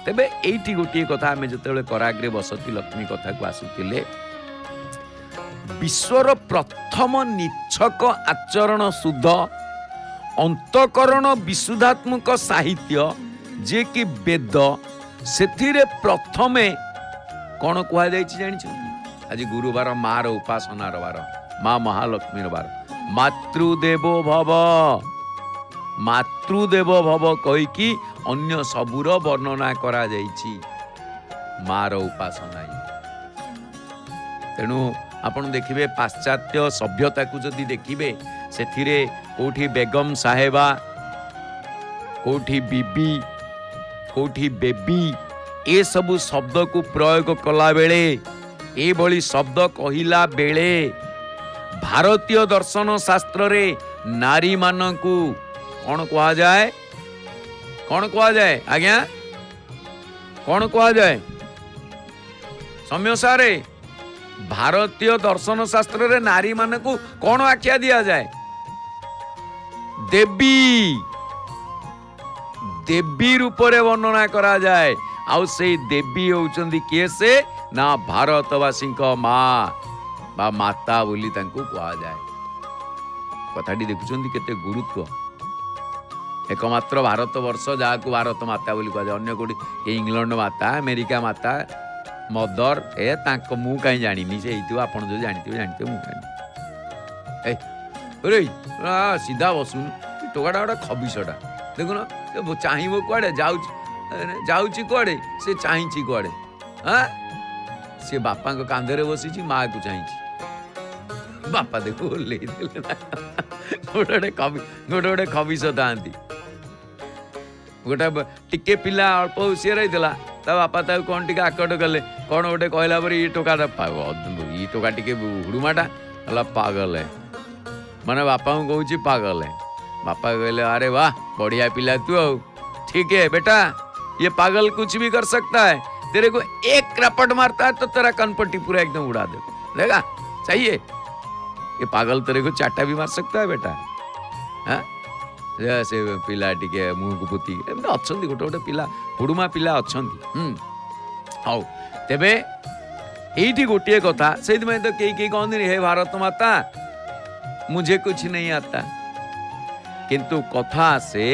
तेबे एठी गोटी कथा हमें जतेबेले कराग्रे बसती लक्ष्मी कथा को आसुतिले विश्वर प्रथम निच्छक आचरण शुद्ध अंतकरण विशुद्धात्मक साहित्य जे कि वेद सेथिरे प्रथमे कौन कह जानी आज गुरुवार माँ रो उपासनार बार माँ महालक्ष्मी बार मातृदेवो भव कहीकि अन्य सबूर वर्णना करा जाइछि माँ रो उपासना। तेणु आपण देखिबे पाश्चात्य सभ्यता को जदि देखिबे सेथिरे कोठी बेगम साहेबा कोठी बीबी कोठी बेबी ए सबु शब्द को प्रयोग कला बेले ए भली शब्द कहिला बेले भारतीय दर्शन शास्त्र रे नारी मानकू कौन कहा जाए आज्ञा कौन कहा जाए सम्यसारे भारतीय दर्शन शास्त्र रे नारी मानकू कौन आख्या दिया जाए देवी देवी रूप रे वर्णना करा जाए आउ से देवी होउचंदी किए से ना भारतवासी माँ बा माता बोली तांको कहा जाए। कथाटी देखुचंदी केते गुरुत्व एकमात्र भारत वर्ष जहाँ को भारत माता बोली कहा जाए अन्य कोटी इंग्लैंड माता अमेरिका माता मदर ए तांको मु कहीं जानी से आपन जो जानते मु कहीं अरे सीधा बसुन टोकाटा गोटे खबिसटा देखुन चाहब कुआड़े जाऊँगी कुआड़े से चाही कुआड़े हाँ सी बापा कांधे बसी माँ को चाही बापा देखो गोटे गोटे खबिस था गोटे टिके पिला अल्प हुसिया रही बापा कौन टे आकट कले कौन गोटे कहला पर ये टोका ये टोका टे हुड़ुमाटा पागल है माने बापा को कहूँ पागल है। बापा कहले अरे वाह बढ़िया पिला तू ठीक है बेटा ये पागल कुछ भी कर सकता है तेरे को एक रपट मारता है तो तेरा कनपट्टी पूरा एकदम उड़ा दे देगा चाहिए ये पागल तेरे को चाटा भी मार सकता है बेटा हाँ से पिला टिके मुँह को पुती अच्छा गोटे गोटे पिला हुड़ुमा पिला अच्छा हाउ तेबे एठी गोटे कथा से तो कई कहते हे भारत माता मुझे कुछ नहीं आता किंतु कथा से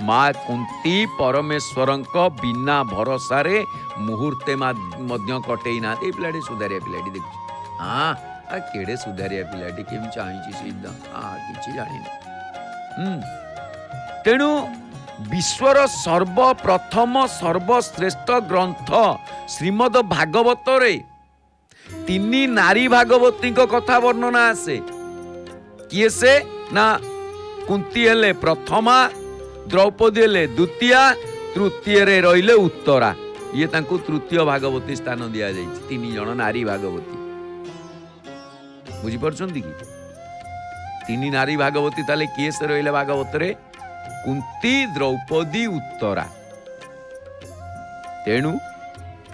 माँ कुंती परमेश्वरंक बिना भरोसा रे मुहूर्ते मध्य कटई ना पिलाटी सुधारिया पिलाटी देखुची हाँ केड़े सुधारिया पिलाटी केमी चाही सीधा किछि जानी तेणु विश्वर सर्वप्रथम सर्वश्रेष्ठ ग्रंथ श्रीमद भागवत रे तीनी नारी भागवती कथा वर्णना आसे किए से ना कुंती हेले प्रथमा द्रौपदी हेले द्वितीया तृतीय रे रहिले उत्तरा ये तांको तृतीय भागवती स्थान दिया जाइछि तीन जन नारी भागवती बुझी परछंती कि तीन नारी भागवती ताले किए से रहिले भागवत रे कुंती द्रौपदी उत्तरा तेणु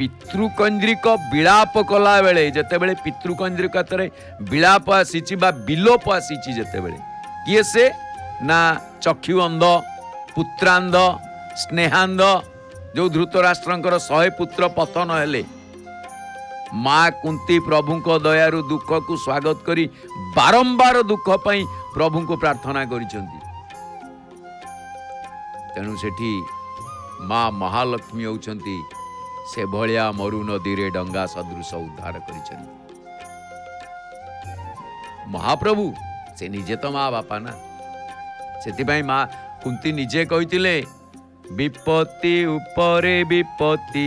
ପିତୃକୈନ୍ଦ୍ରିକ ବିଳାପ କଲା ବେଳେ ଯେତେବେଳେ ପିତୃକୈନ୍ଦ୍ରିକ ହାତରେ ବିଳାପ ଆସିଛି ବା ବିଲୋପ ଆସିଛି ଯେତେବେଳେ କିଏ ସେ ନା ଚକ୍ଷୁ ଅନ୍ଧ ପୁତ୍ରାନ୍ଧ ସ୍ନେହାନ୍ଧ ଯୋଉ ଧୃତରାଷ୍ଟ୍ରଙ୍କର 100 ପୁତ୍ର ପତନ ହେଲେ ମା କୁନ୍ତୀ ପ୍ରଭୁଙ୍କ ଦୟାରୁ ଦୁଃଖକୁ ସ୍ୱାଗତ କରି ବାରମ୍ବାର ଦୁଃଖ ପାଇଁ ପ୍ରଭୁଙ୍କୁ ପ୍ରାର୍ଥନା କରିଛନ୍ତି। ତେଣୁ ସେଠି ମା ମହାଲକ୍ଷ୍ମୀ ହେଉଛନ୍ତି ସେ ଭଳିଆ ମରୁ ନଦୀରେ ଡଙ୍ଗା ସଦୃଶ ଉଦ୍ଧାର କରିଛନ୍ତି। ମହାପ୍ରଭୁ ସେ ନିଜେ ତ ମା ବାପା ନା, ସେଥିପାଇଁ ମା କୁନ୍ତୀ ନିଜେ କହିଥିଲେ ବିପତ୍ତି ଉପରେ ବିପତ୍ତି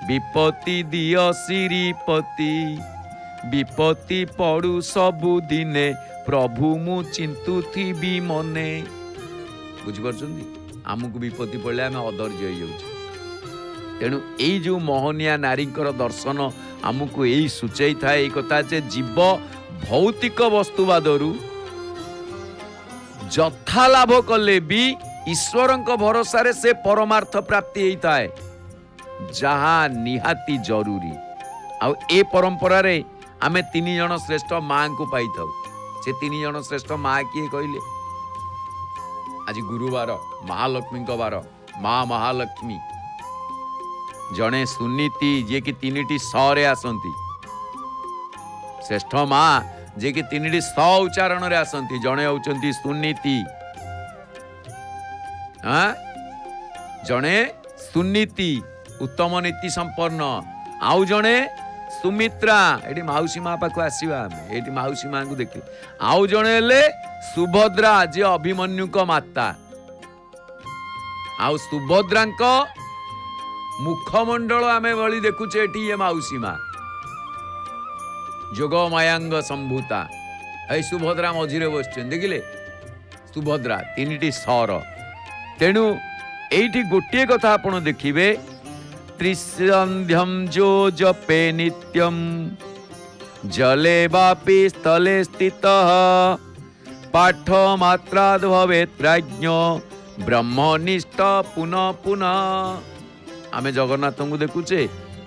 ବିପତ୍ତି ଦିଅ ଶ୍ରୀପତି ବିପତ୍ତି ପଡୁ ସବୁ ଦିନେ ପ୍ରଭୁ ମୁଁ ଚିନ୍ତୁଥିବି ମନେ। ବୁଝିପାରୁଛନ୍ତି, ଆମକୁ ବିପତ୍ତି ପଡ଼ିଲେ ଆମେ ଅଧୈର୍ଯ୍ୟ ହେଇଯାଉଛୁ। ତେଣୁ ଏଇ ଯୋଉ ମୋହନିଆ ନାରୀଙ୍କର ଦର୍ଶନ ଆମକୁ ଏଇ ସୂଚେଇ ଥାଏ ଏଇ କଥା ଯେ ଜୀବ ଭୌତିକ ବସ୍ତୁବାଦରୁ ଯଥା ଲାଭ କଲେ ବି ଈଶ୍ୱରଙ୍କ ଭରସାରେ ସେ ପରମାର୍ଥ ପ୍ରାପ୍ତି ହେଇଥାଏ ଯାହା ନିହାତି ଜରୁରୀ। ଆଉ ଏ ପରମ୍ପରାରେ ଆମେ 3 ଜଣ ଶ୍ରେଷ୍ଠ ମାଙ୍କୁ ପାଇଥାଉ। ସେ 3 ଜଣ ଶ୍ରେଷ୍ଠ ମା କିଏ କହିଲେ? ଆଜି ଗୁରୁବାର ମହାଲକ୍ଷ୍ମୀଙ୍କ ବାର, ମା ମହାଲକ୍ଷ୍ମୀ। ଜଣେ ସୁନୀତି ଯିଏକି 3ଟି ରେ ଆସନ୍ତି, ଶ୍ରେଷ୍ଠ ମା ଯିଏକି 3ଟି ଉଚ୍ଚାରଣରେ ଆସନ୍ତି। ଜଣେ ହେଉଛନ୍ତି ସୁନୀତି, ଜଣେ ସୁନୀତି ଉତ୍ତମ ନୀତି ସମ୍ପନ୍ନ, ଆଉ ଜଣେ ସୁମିତ୍ରା, ଏଠି ମାଉସୀ ମା ପାଖକୁ ଆସିବା ଆମେ, ଏଠି ମାଉସୀ ମାଙ୍କୁ ଦେଖି। ଆଉ ଜଣେ ହେଲେ ସୁଭଦ୍ରା ଯିଏ ଅଭିମନ୍ୟୁଙ୍କ ମାତା। ଆଉ ସୁଭଦ୍ରାଙ୍କ ମୁଖମଣ୍ଡଳ ଆମେ ଭଳି ଦେଖୁଛେ ଏଠି ଇଏ ମାଉସୀ ମା ଯୋଗ ମାୟାଙ୍ଗ ସମ୍ଭୂତା। ଏଇ ସୁଭଦ୍ରା ମଝିରେ ବସିଛନ୍ତି, ଦେଖିଲେ ସୁଭଦ୍ରା 3ଟି ର। ତେଣୁ ଏଇଠି ଗୋଟିଏ କଥା ଆପଣ ଦେଖିବେ, ତ୍ରିସନ୍ଧ୍ୟಂ ଯୋ ଜପେ ନିତ୍ୟಂ ଜଲେ ବାପି ସ୍ଥଲେ ସ୍ଥିତଃ ପାଠ ମାତ୍ରାଦ ଭବେତ୍ ପ୍ରାଜ୍ଞ ବ୍ରହ୍ମନିଷ୍ଠ ପୁନଃ ପୁନଃ। ଆମେ ଜଗନ୍ନାଥଙ୍କୁ ଦେଖୁଛେ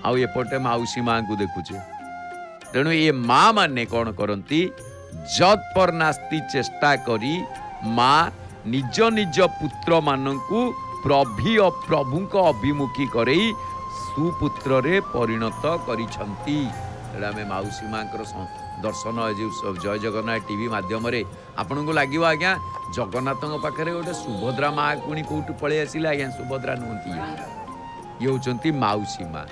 ଆଉ ଏପଟେ ମାଉସୀ ମାଙ୍କୁ ଦେଖୁଛେ। ତେଣୁ ଏ ମା ମାନେ କ'ଣ କରନ୍ତି, ଯତ୍ପର ନାସ୍ତି ଚେଷ୍ଟା କରି ମା ନିଜ ନିଜ ପୁତ୍ର ମାନଙ୍କୁ ପ୍ରଭୁଙ୍କ ଅଭିମୁଖୀ କରେଇ ସୁପୁତ୍ରରେ ପରିଣତ କରିଛନ୍ତି। ତେଣୁ ଆମେ ମାଉସୀ ମାଙ୍କର ଦର୍ଶନ ଜୟ ଜଗନ୍ନାଥ ଟିଭି ମାଧ୍ୟମରେ ଆପଣଙ୍କୁ ଲାଗିବ ଆଜ୍ଞା ଜଗନ୍ନାଥଙ୍କ ପାଖରେ ଗୋଟେ ସୁଭଦ୍ରା ମା ପୁଣି କୋଉଠୁ ପଳେଇ ଆସିଲେ। ଆଜ୍ଞା ସୁଭଦ୍ରା ନୁହନ୍ତି, ଇଏ ହେଉଛନ୍ତି ମାଉସୀ ମା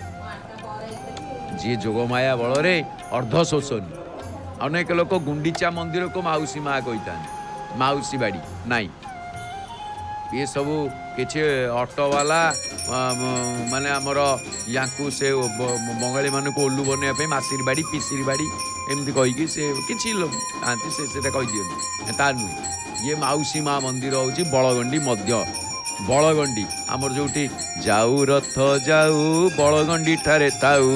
ଯିଏ ଯୋଗମାୟା ବଳରେ ଅର୍ଦ୍ଧ ଶୋଷଣୀ। ଅନେକ ଲୋକ ଗୁଣ୍ଡିଚା ମନ୍ଦିରକୁ ମାଉସୀ ମା କହିଥାନ୍ତି, ମାଉସୀ ବାଡ଼ି ନାଇଁ। ये सबू किसी ऑटोवाला माने आमर याकू से बंगाली मान को ओल्लू बनवाई मासिर बाड़ी पिसिर बाड़ी एमती कहीकि से किसी लोग आती से कही दिखती ता नुहे। ये मौसी माँ मंदिर हूँ बड़गंडी मध्य बड़गंडी आमर जो जाऊ रथ जाऊ बड़गंडी ठारे थाऊ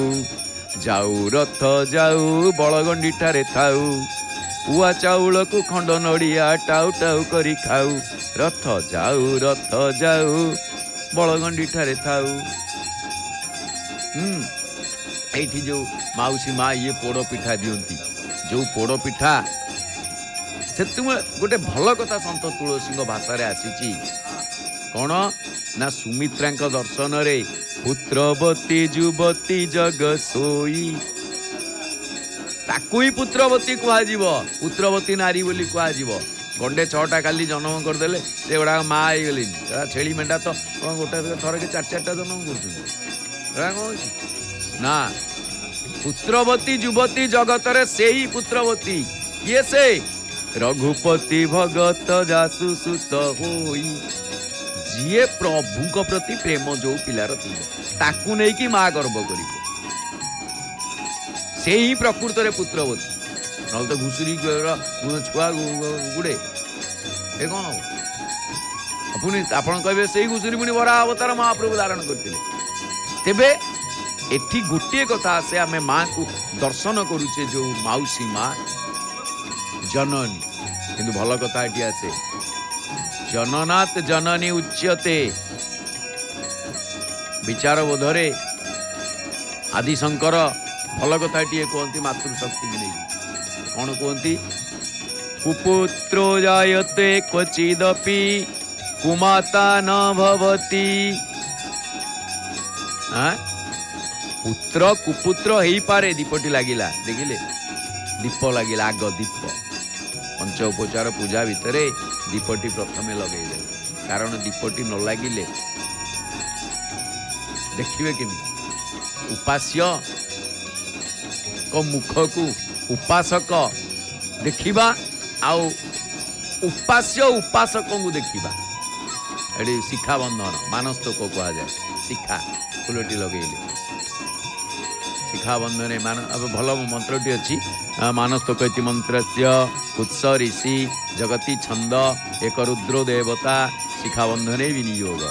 जाऊ रथ जाऊ बड़गंडी ठारे थाऊ उआ चाउल को खंड नड़िया टाउ टाउ करी खाऊ रथ जाऊ बड़गंडी ठारे थाऊ। एठी जो मौसी माँ ये पोड़ पिठा दियंती जो पोड़ पिठा से गोटे भल कथा सन्त तुलसी भाषा रे आसी कौन ना सुमित्रा दर्शन रे पुत्रवती युवती जग सोई ताकू ही पुत्रवती कहुव पुत्रवती नारी बोली कहुव गंडे 6टा काली जन्म करदे से गुड़ा माँ होगली छेली मेढ़ा तो गोटे थर के 4-4टा जन्म कर ना पुत्रवती युवती जगत रे से ही पुत्रवती किए से रघुपति भगत जासु सुत होई जी प्रभु प्रति प्रेम जो पिलार ताकू नहीं कि माँ गर्भ कर से ही प्रकृत रे पुत्रवती न तो घुषुरी छुआ गुड़े ए कौन हम पुणी आपड़ कहे से घुषुरी पुणी बरा अवतार महाप्रभु धारण करते तेबे एठी गोटे कथा आसे आम माँ को दर्शन करुचे जो मौसी माँ जननी किंतु भल कथा ये आसे जननाथ जननी उच्यते विचार बोधरे आदि शंकर भल कथा टीए कहती मातृशक्ति की नहीं कौन कहती कुपुत्रो जायते क्वचिदपि कुमाता न भवति पुत्र कुपुत्र हो पारे दीपटी लगिला देखिले दीप लगिला आग दीप पंच उपचार पूजा भितर दीपटी प्रथमे लगे कारण दीपटी न लगिले देखिए केमी उपास्य को मुख को उपासक देखिबा आउ उपास्य उपासक को देखिबा एडी शिखा बंधन मानस्तोक कहा जाए शिखा फुलटी लगेले शिखा बंधन मान अब भल मंत्रटी अच्छी मानस्तोक मंत्रस्य कुत्स ऋषि जगति छंद एक रुद्र देवता शिखा बंधन विनियोग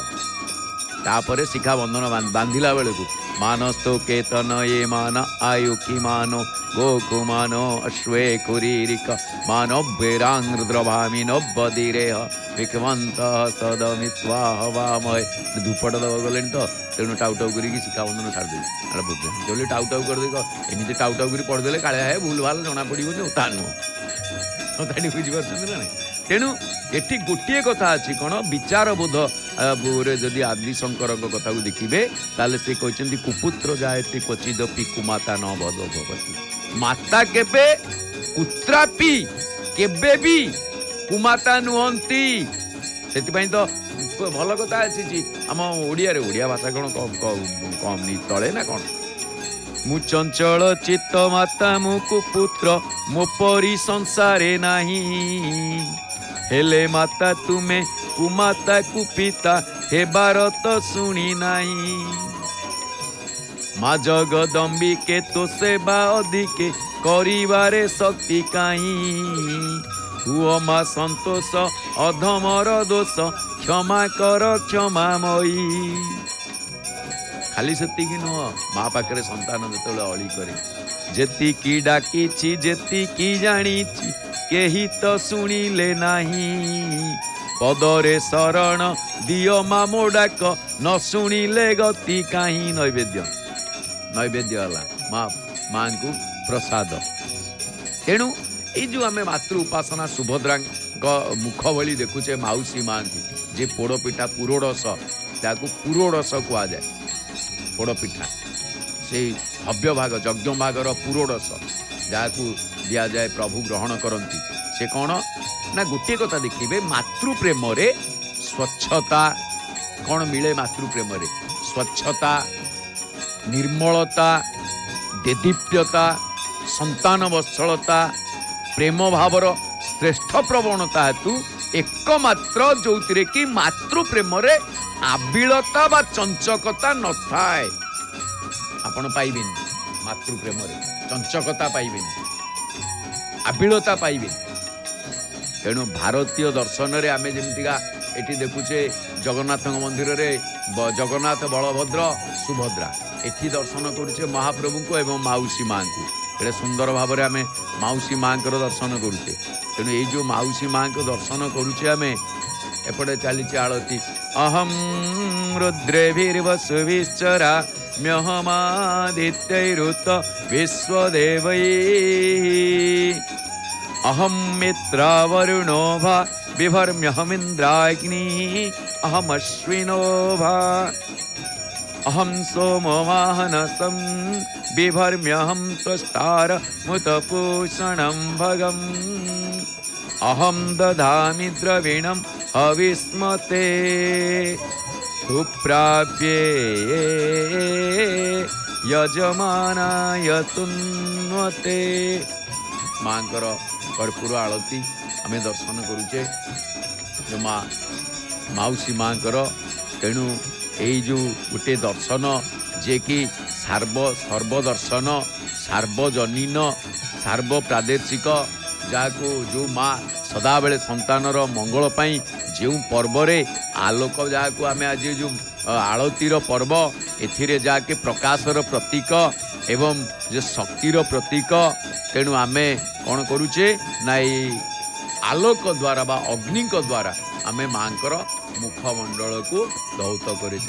तापर शिखा बंधन बांधिला बेलू मानस्तो केतन ये मान आयुखी मानो गोकु मानो अश्वे कुरीरिक मानो बेरांद्रभामी नवदीरेह विकमंत सदमित्वा हवामय धूपट दवा गले तो तेणु टाउ टाउ करी शिखा बंधन छाड़ बुझे टाउ टाउ कर एमती टाउ टाउ कर पढ़दे काले है भूल भाल जना पड़ोनी ता नुह ताटी बुझीपार ना तेणु एटी गोटे कथा अच्छी कौन विचार बोध जदि आदि शंकर कथा को देखिए ताले से कहते कुपुत्र जायते क्वचिदपि कुमाता न भवति माता केबे कुत्रापि केबे भी कुमाता नुहंती से तो भल कथा आसी आम ओडिया भाषा कौन कम नहीं तले ना कौन मु चंचल चित्त माता मु कुपुत्र मो परी संसारे नहीं हेले माता तुमे कुमाता कुपिता हे भारत शुणी नहीं माँ जगदम्बिके तो सेवा अधिके करिबारे शक्ति काई हुओ माँ संतोष अधमर दोष क्षमा कर क्षमामयी खाली सेतिकी नुह माँ पाखे संतान जो अली करे जेतिकी डाकिछि जेतिकी जानिछि केही तो शुणिले नहीं पदरे शरण दियो मामो डाक न शुणिले गति कहीं नैवेद्य नैवेद्य है माँ को प्रसाद तेणु ये जो आम मातृ उपासना सुभद्रा मुख भली देखुचे माउसी माँ की जे पोड़पिठा पुरोड़स जहाँ पुरोड़स कह जाए पोड़पिठा से भव्य भाग यज्ञ भागर पुरोड़स जहाँ को दिया जाए प्रभु ग्रहण करती से कौन ना गोटे कथा देखिए मातृ प्रेम रे स्वच्छता कौन मिले मातृ प्रेम रे स्वच्छता निर्मलता देदीप्यता संतान वत्सलता प्रेम भावर श्रेष्ठ प्रवणता हेतु एकमात्र जो कि मातृ प्रेम रे आबिलता बा चंचकता न थाए आपण पाइबेन मातृ प्रेम रे चंचकता पाइबेन आबिलता पाइबेन तेणु भारतीय दर्शन रे आमे जेमतिका एटी देखुचे जगन्नाथ मंदिर रे जगन्नाथ बलभद्र सुभद्रा एटी दर्शन करुचे महाप्रभु को एवं माउसी माँ को एटे सुंदर भाव में आमे माउसी माँ को दर्शन करुचे तेणु ये जो माउसी माँ को दर्शन करुचे आमे एपटे चली आलती अहम रुद्रेभिर्वसुभिश्चरा म्यहमादित्यैरुत विश्वदेवै अहम मित्रा वरुणो भा बिभर्म्यहमिन्द्राग्नि अहम अश्विनो भा अहम सोमो वाहनसं बिभर्म्यहम त्वष्टार मुतपूषणं भगम् अहम दधामि द्रविणं हविस्मते सुप्राप्ये यजमानाय तुन्वते माँकर कर्पूर आलती आम दर्शन करुचे जो माँ माउसी माँकर तेणु यही जो गोटे दर्शन जे कि सर्वदर्शन सार्वजनीन सार्व प्रादेशिक जहाँ जो माँ सदाबले संतानर मंगल पाई जो पर्व रे आलोक जहाँ को आम आज जो आलतीर पर्व एथिरे जाके प्रकाशर प्रतीक एवं जो शक्तिर प्रतीक तेणु आमे कौन करुचे ना आलोक द्वारा बा अग्नि द्वारा आमे माँकर मुखमंडल को दौत करे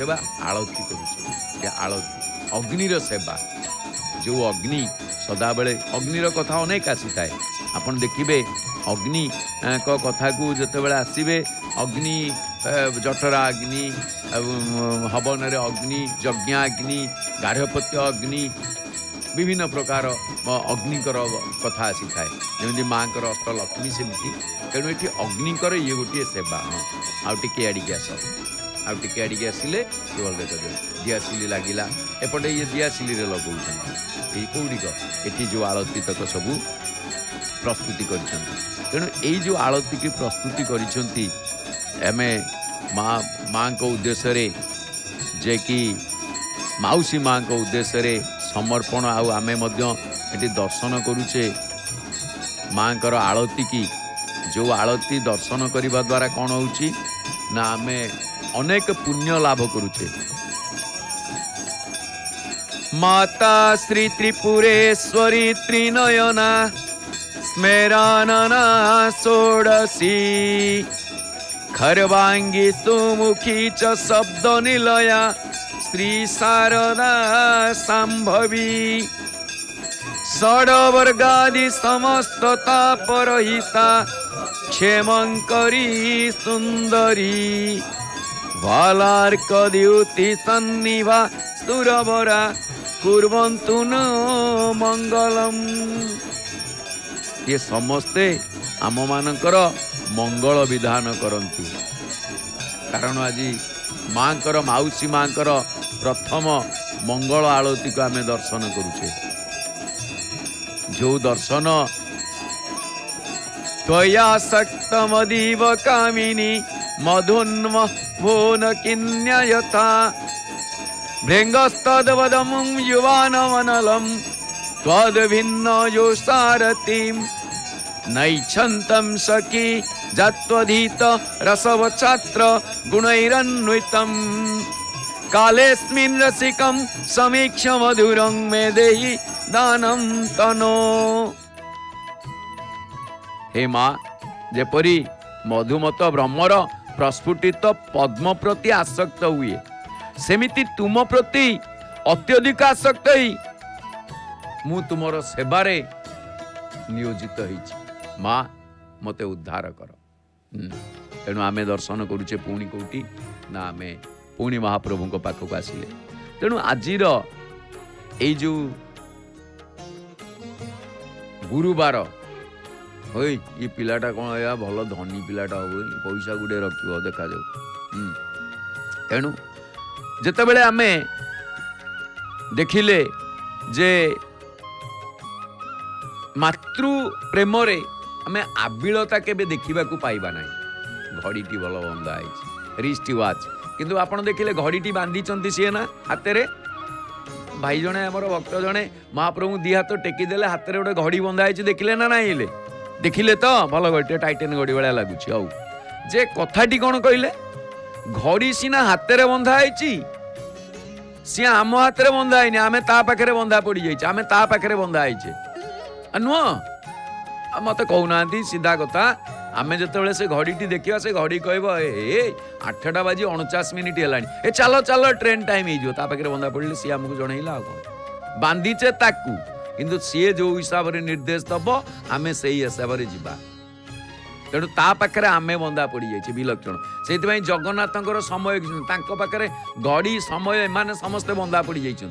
आलती करुचे आलती अग्निर सेवा जो अग्नि सदाबले अग्निर कथा अनेक आसी थाए आपण देखिबे अग्नि को कथा को जते बेले आसीबे अग्नि जठरा अग्नि हवन रे अग्नि यज्ञ अग्नि गार्हपत्य अग्नि विभिन्न प्रकार अग्निकर कथा आसी थाए जमी माँ को अष्टलक्ष्मी सेमती तेणु ये अग्निकर ये गोटे सेवा हाँ आउटे आड़िकी आस आउटे आड़िकी आसिले केवल देख दिआसिली लगिला एपटे ये दिआसिली लगौन ये कौटिक ये जो आलती तक सबू प्रस्तुति कर तेणु यही जो आलती की प्रस्तुति करें माँ को उद्देश्य जे कि माउसी माँ को उद्देश्य समर्पण आमे ये दर्शन करुचे माँ कर आलती की जो आलती दर्शन करने द्वारा कौन होची ना आमे अनेक पुण्य लाभ करुचे। माता श्री त्रिपुरेश्वरी त्रिनयना स्मेरानना षोडशी खरवांगी सुमुखी च शब्द निलया श्री शारदा संभवी षड्वर्गादि समस्त तापरहिता क्षेमंकरी सुंदरी भालार्क द्युति सन्निभा सुरवरा कुर्वन्तु न मंगलम। ये समस्ते आम मानकर मंगल विधान करंतु कारण आज माँकर माउसी माँकर प्रथम मंगल आलती को आमे दर्शन करुचे जो दर्शन त्वया सक्तमदीव कामिनी मधुन्म भुवन किन्ययथा भृंगस्तद्वदं युवानवनलं त्वद्भिन्न यो सारथिं नैच्छन्तं सखी जात्वधीत रसव छात्र गुणैरन्वितं कालेस्मिन् रसिकं समीक्ष मधुरं मे देहि दानं तनो। हे माँ जेपरी मधुमत ब्रह्मर प्रस्फुटित पद्म प्रति आसक्त हुए सेमिति तुम प्रति अत्यधिक आसक्त ही मु तुमर सेवारे नियोजित होइछि। माँ मते उद्धार कर। तेणु आमे दर्शन करुचे पुणी कोटी ना आमे पुणी महाप्रभु पाखक आसिले। तेणु आजिर ए जो गुरुवार होई ये पिलाटा कौन या भल धनी पिलाटा हो पैसा गुड़े रखियो देखा जाऊ। तेणु जेते बेले आमे देखिले जे मातृ प्रेम रे आमे आबिलता केबे देखिबा को पाइबा नाही। घड़ीटी भल बंधा है रिस्ट वाच किंतु आपण देखिले घड़ीटी बांधी चंती सी ना हाथ रे भाई जने हमर भक्त जने महाप्रभु दी हाथ टेकी देले हाथ रे गोटे घड़ी बंधा है देखिले ना नाही देखिले तो भल घड़ी टाइटेन घड़ी भाया लगुच। आउ जे कथाटी कौन कहले घड़ी सीना हाथ रे बंधा है सी आम हाथ रे बंधा है आमे ता पाखरे बंधा पड़ी जाइए आमे ता पाखरे बंधा है नुह मत कहना सीधा कथा आमे जिते से घड़ी देखा से घड़ी कह 8टा बाजी 49 मिनिट है चलो चलो ट्रेन टाइम हो पाखे बंधा पड़े सी आमको जनइला बांधीचे ताकू किंतु सी जो हिसाब से निर्देश दब आमे से हिसाब से जीवा तेणु ता पाखे आमे बंधा पड़ जाइए विलक्षण से जगन्नाथ समय पाखे घड़ी समय एमाने समस्ते बंधा पड़ जा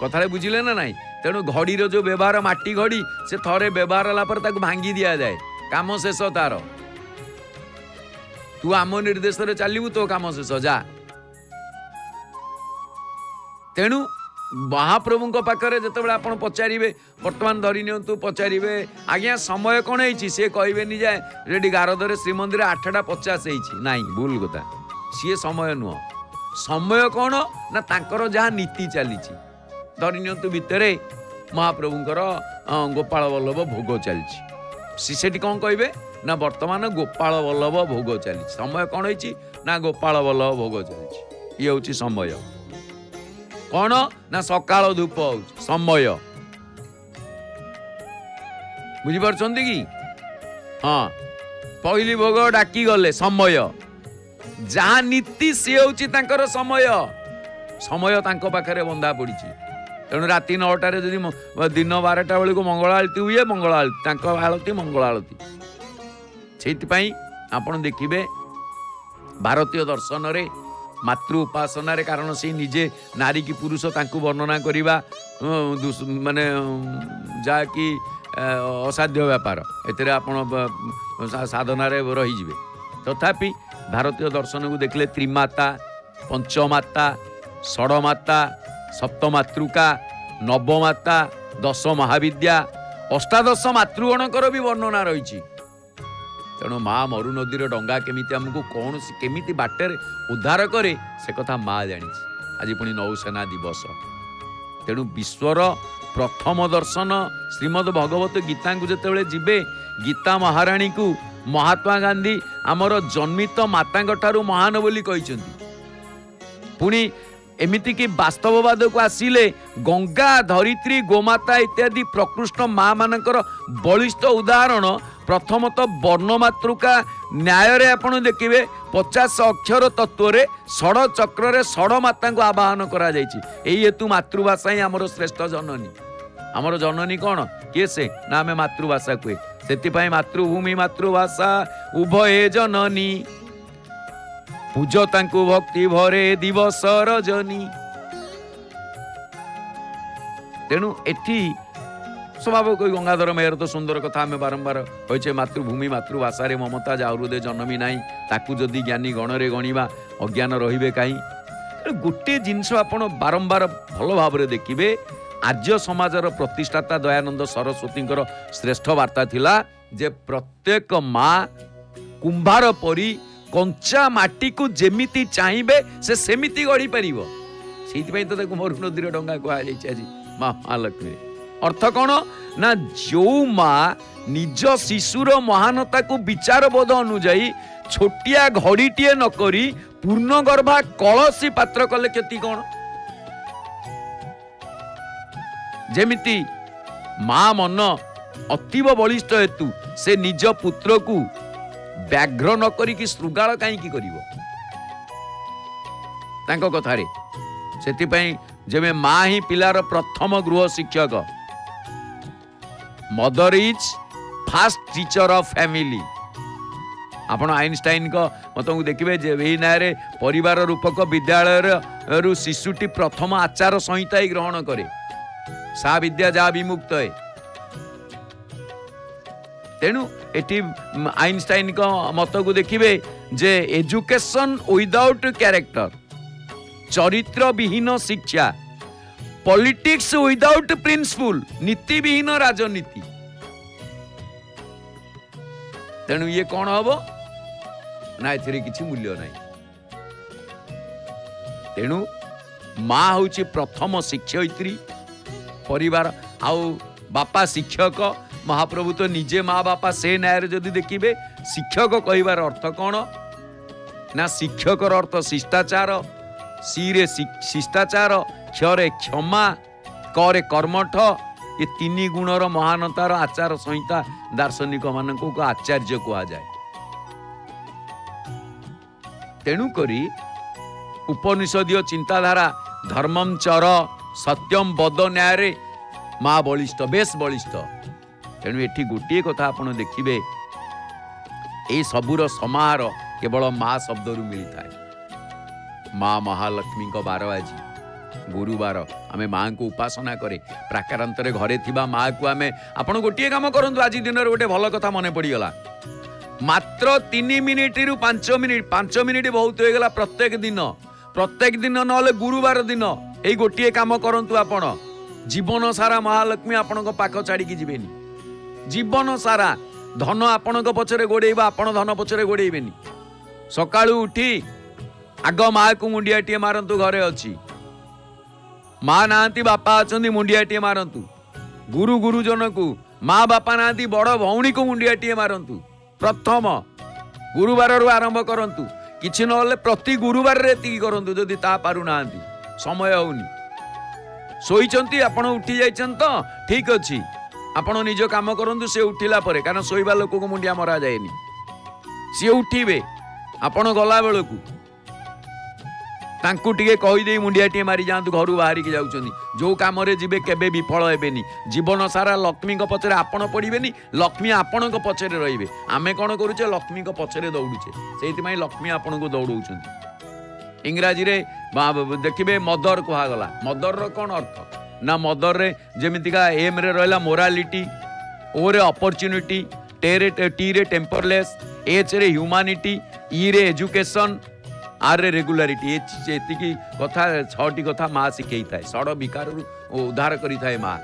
कथा बुझिले ना नाई। तेणु घड़ीर जो व्यवहार माटी घड़ी से थरे व्यवहार होगापर भांगी दि जाए काम शेष तार तू आम निर्देश चलू तो काम शेष जा। तेणु महाप्रभु पाखे जिते आप पचारे बर्तमान धरी नियंतु पचारे आज्ञा समय कौन है सी कहबेनि जाए रेडी गारदरे श्रीमंदिर 8टा 50 नाई भूल कथा सी समय नुह समय कौन ना तांकर जहाँ नीति चली धरी नियंतु भितरे महाप्रभुंकर गोपाल वल्लभ भोग चलछि सेठी कौन कहबे ना वर्तमान गोपाल वल्लभ भोग चली समय कौन होइछि ना गोपाल वल्लभ भोग चलछि ये होछि समय कौन ना सकाळ धूप होछि समय बुझी पारछन्ती कि हाँ पहली भोग डाकी गले समय जहाँ नीति सी होछि तांकर समय समय तांको पाखरे बंधा पड़ी तेणु राति 9टार जदि दिन 12टा बेलू मंगल आलती हुए मंगल आलती आलती मंगल आलती से आपण देखिए भारतीय दर्शन रे मातृ उपासना रे कारण से निजे नारी की पुरुष तांको वर्णना करवा माने जाकि असाध्य व्यापार एते आपण साधना रे रहीजिवे तथापि भारतीय दर्शन को देखले त्रिमाता पंचमाता षडमाता सप्तमातृका नवमाता 10 महाविद्या अष्टादश मातृगणकर भी वर्णना रही तेणु माँ मरु नदीर डंगा केमिति आमको कौन केमिति बाटर उद्धार करे से कथा माँ जानी आज पुणी नौसेना दिवस तेणु विश्वर प्रथम दर्शन श्रीमद् भगवत गीता को जिते जीवे गीता महाराणी को महात्मा गांधी आमर जन्मित माता ठारू महान बोली कहते पुणी एमिति कि वास्तववाद को आसिले गंगा धरित्री गोमाता इत्यादि प्रकृष्ट माँ मानकर बलिष्ठ उदाहरण प्रथमतः वर्णमातृका न्याय रे आपण देखिए 50 अक्षर तत्व रे षड़ चक्र रे षड़ माता को आवाहन करा जायछि एई हेतु मातृभाषा ही आमर श्रेष्ठ जननी आमर जननी कौन किए से ना आम मातृभाषा कहे से मातृभूमि मातृभाषा उभये जननी पूज तांकु भक्ति भरे दिवस रजनी तेणु एठी स्वभाव कोई गंगाधर मेहर तो सुंदर कथा आम बारंबार कहे मातृभूमि मातृभाषा रे ममता जाहृदे जन्मी नाई ताकू जदि ज्ञानी गणरे गणिबा अज्ञान रहिबे काई गोटे जिनस आपण बारंबार भल भाव देखिए आर्य समाजर प्रतिष्ठाता दयानंद सरस्वती श्रेष्ठ वार्ता थिला जे प्रत्येक माँ कुंभार परी कंचा माटी को जेमिति चाहिए से सेमिति गढ़ी पारिबो सेइति तो मरु नदीर डंगा कहा आज माँ महालक्ष्मी अर्थ कौन ना जो माँ निज शिशुर महानता को विचार बोध अनुजाई छोटिया घड़ीटीए नकरी पूर्ण गर्भा कलसी पात्र कले क्षति कौन जेमिति माँ मन अतीव बलिष्ठ हेतु से निज पुत्र को व्याघ्र न करिकी श्रृगाल कहीं कर कथारे से जेबे माँ ही पिलार प्रथम गृह शिक्षक mother is fast teacher of family आपण आइनस्टाइन को मत को देखिए जे न्याय परिवार रूपक विद्यालय रु शिशुटी प्रथम आचार संहिता ही ग्रहण करे सा विद्या जा विमुक्त है तेणु एटी आइनस्टाइन को मत को देखिए जे एजुकेशन विदाउट कैरेक्टर चरित्र विहीन शिक्षा पॉलिटिक्स विदाउट प्रिंसिपल नीति विहीन राजनीति तेणु ये कौन हम ना ए किसी मूल्य नहीं तेणु माँ हूँ प्रथम शिक्षयित्री परिवार आउ बापा शिक्षक महाप्रभु तो निजे माँ बापा से न्याय जदि देखिए शिक्षक कहबार अर्थ कौन ना शिक्षकर अर्थ शिष्टाचार सी रे शिष्टाचार क्षरे क्षमा करे कर्मठ ये 3 गुणर महानतार आचार संहिता दार्शनिक मानक को आचार्य कहा जाए तेणुकरी उपनिषदीय चिंताधारा धर्मम चर सत्यम बद न्याय माँ बलिष्ठ बेस बलिष्ठ तेणु एठी गोटे कथा आपण देखिए ये सबूर समाहार केवल माँ शब्द मिलता है माँ महालक्ष्मी बार आज गुरुवार आमे माँ को उपासना करे प्राकारांतरे घरे थिबा माँ को आमे आपण गोटे काम करंतु आज दिन गोटे भल कथा मने पड़ीगला मात्र 3 मिनिट रु 5 मिनिट बहुत हो गला प्रत्येक दिन नले गुरुवार दिन ए गोटे काम करंतु आपण जीवन सारा महालक्ष्मी आपण पाख छाड़ी जीवेनी जीवन सारा धन आपण पछरे गोड़ेबा आपण धन पछरे गोड़ेबेनी सकाळू उठी आग माँ को मुंडियाटीए मारंतु घरे अच्छी माँ नांती बापा अच्छा मुंडियाटीए मारंतु गुरु गुरुजन को माँ बापा नांती बड़ भौणी को मुंडियाटीए मारंतु प्रथम गुरुवार रु आरंभ करंतु किछि नले प्रति गुरुवार रे एतिकी करंतु जदि ता पारु नांती समय होउनी सोईचंती आपण उठी जाइछन तो ठीक अछि आपण निज काम करंतु से उठिला परे कारण सोईबा लोक को मुंडिया मरा जाएनी सी उठिबे आपण गला बेलकू तांकु टिके कहीदे मुंडियाटे मारी जातु घर बाहर के जाऊँ जो कम जी केवे विफल हेनी जीवन सारा लक्ष्मी पचर आपण पड़े लक्ष्मी आपण पचर रे आमे कौन करुचे लक्ष्मी पचर दौड़ुचे से लक्ष्मी आपण को दौड़ इंग्राजी रे देखिए मदर कहगला मदर रो कौन अर्थ ना मदर रे जेमितिका एम रे रहा मोरालिटी ओ रे अपॉर्चुनिटी टी रे टेम्परलेस एच रे ह्यूमानिटी ई रे एजुकेशन आर रे रेगुलारिटी एति कथा 6टी कथा माँ शिखई थाए षड़ विकार उद्धार करी थाए माँ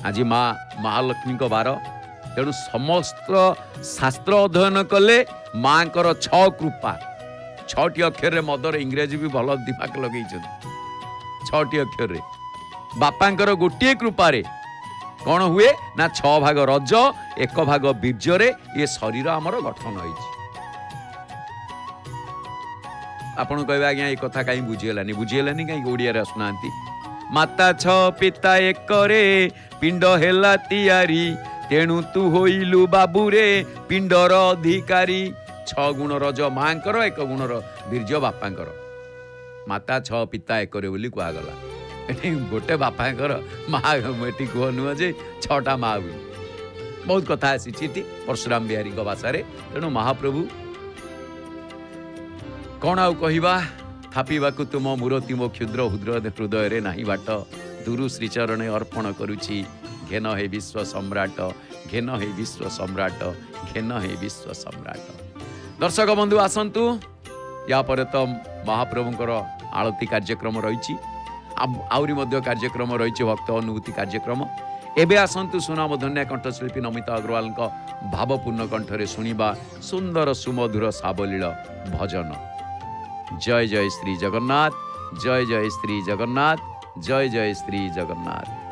आज माँ महालक्ष्मी को बार तेणु समस्त शास्त्र अध्ययन कले माँ कर 6 कृपा 6टी अक्षर मदर इंग्रेजी भी भल दिमाग लगे 6टी अक्षर बापांकर गोटे कृपारे कौन हुए ना 6 भाग रज 1 भाग बीर्जरे ये शरीर आमर गठन होइछि आपण कहबे आज्ञा ये कथा कहीं बुझीगलानी कहीं ओडिया रे आसुना माता 6 पिता 1 रे पिंड हेला तियारी तेणु तू होइलु बाबू रे पिंडर अधिकारी 6 गुण रज मांकर 1 गुण बीर्ज बापांकर माता 6 पिता 1 रे बोली कहगला गोटे बापांकर माँ एटी कह नुह जे 6टा माँ बहुत कथा आसी परशुराम बिहारी भाषा तेणु महाप्रभु कौन आउ कहवा थापिबा तुम मूर्ति मो क्षुद्र हृदय रे नाही बाट दुरु श्रीचरणे अर्पण करुछि घेन हे विश्व सम्राट घेन हे विश्व सम्राट घेन हे विश्व सम्राट। दर्शक बंधु आसंतु या पर तो महाप्रभुंकर आळती कार्यक्रम रही आउरी मध्य कार्यक्रम रही भक्त अनुभूति कार्यक्रम एबे आसंतु सुनाम धन्या कंठशिल्पी नमिता अग्रवाल भावपूर्ण कंठरे शुणिबा सुंदर सुमधुर सावलील भजन। जय जय श्री जगन्नाथ जय जय श्री जगन्नाथ जय जय श्री जगन्नाथ।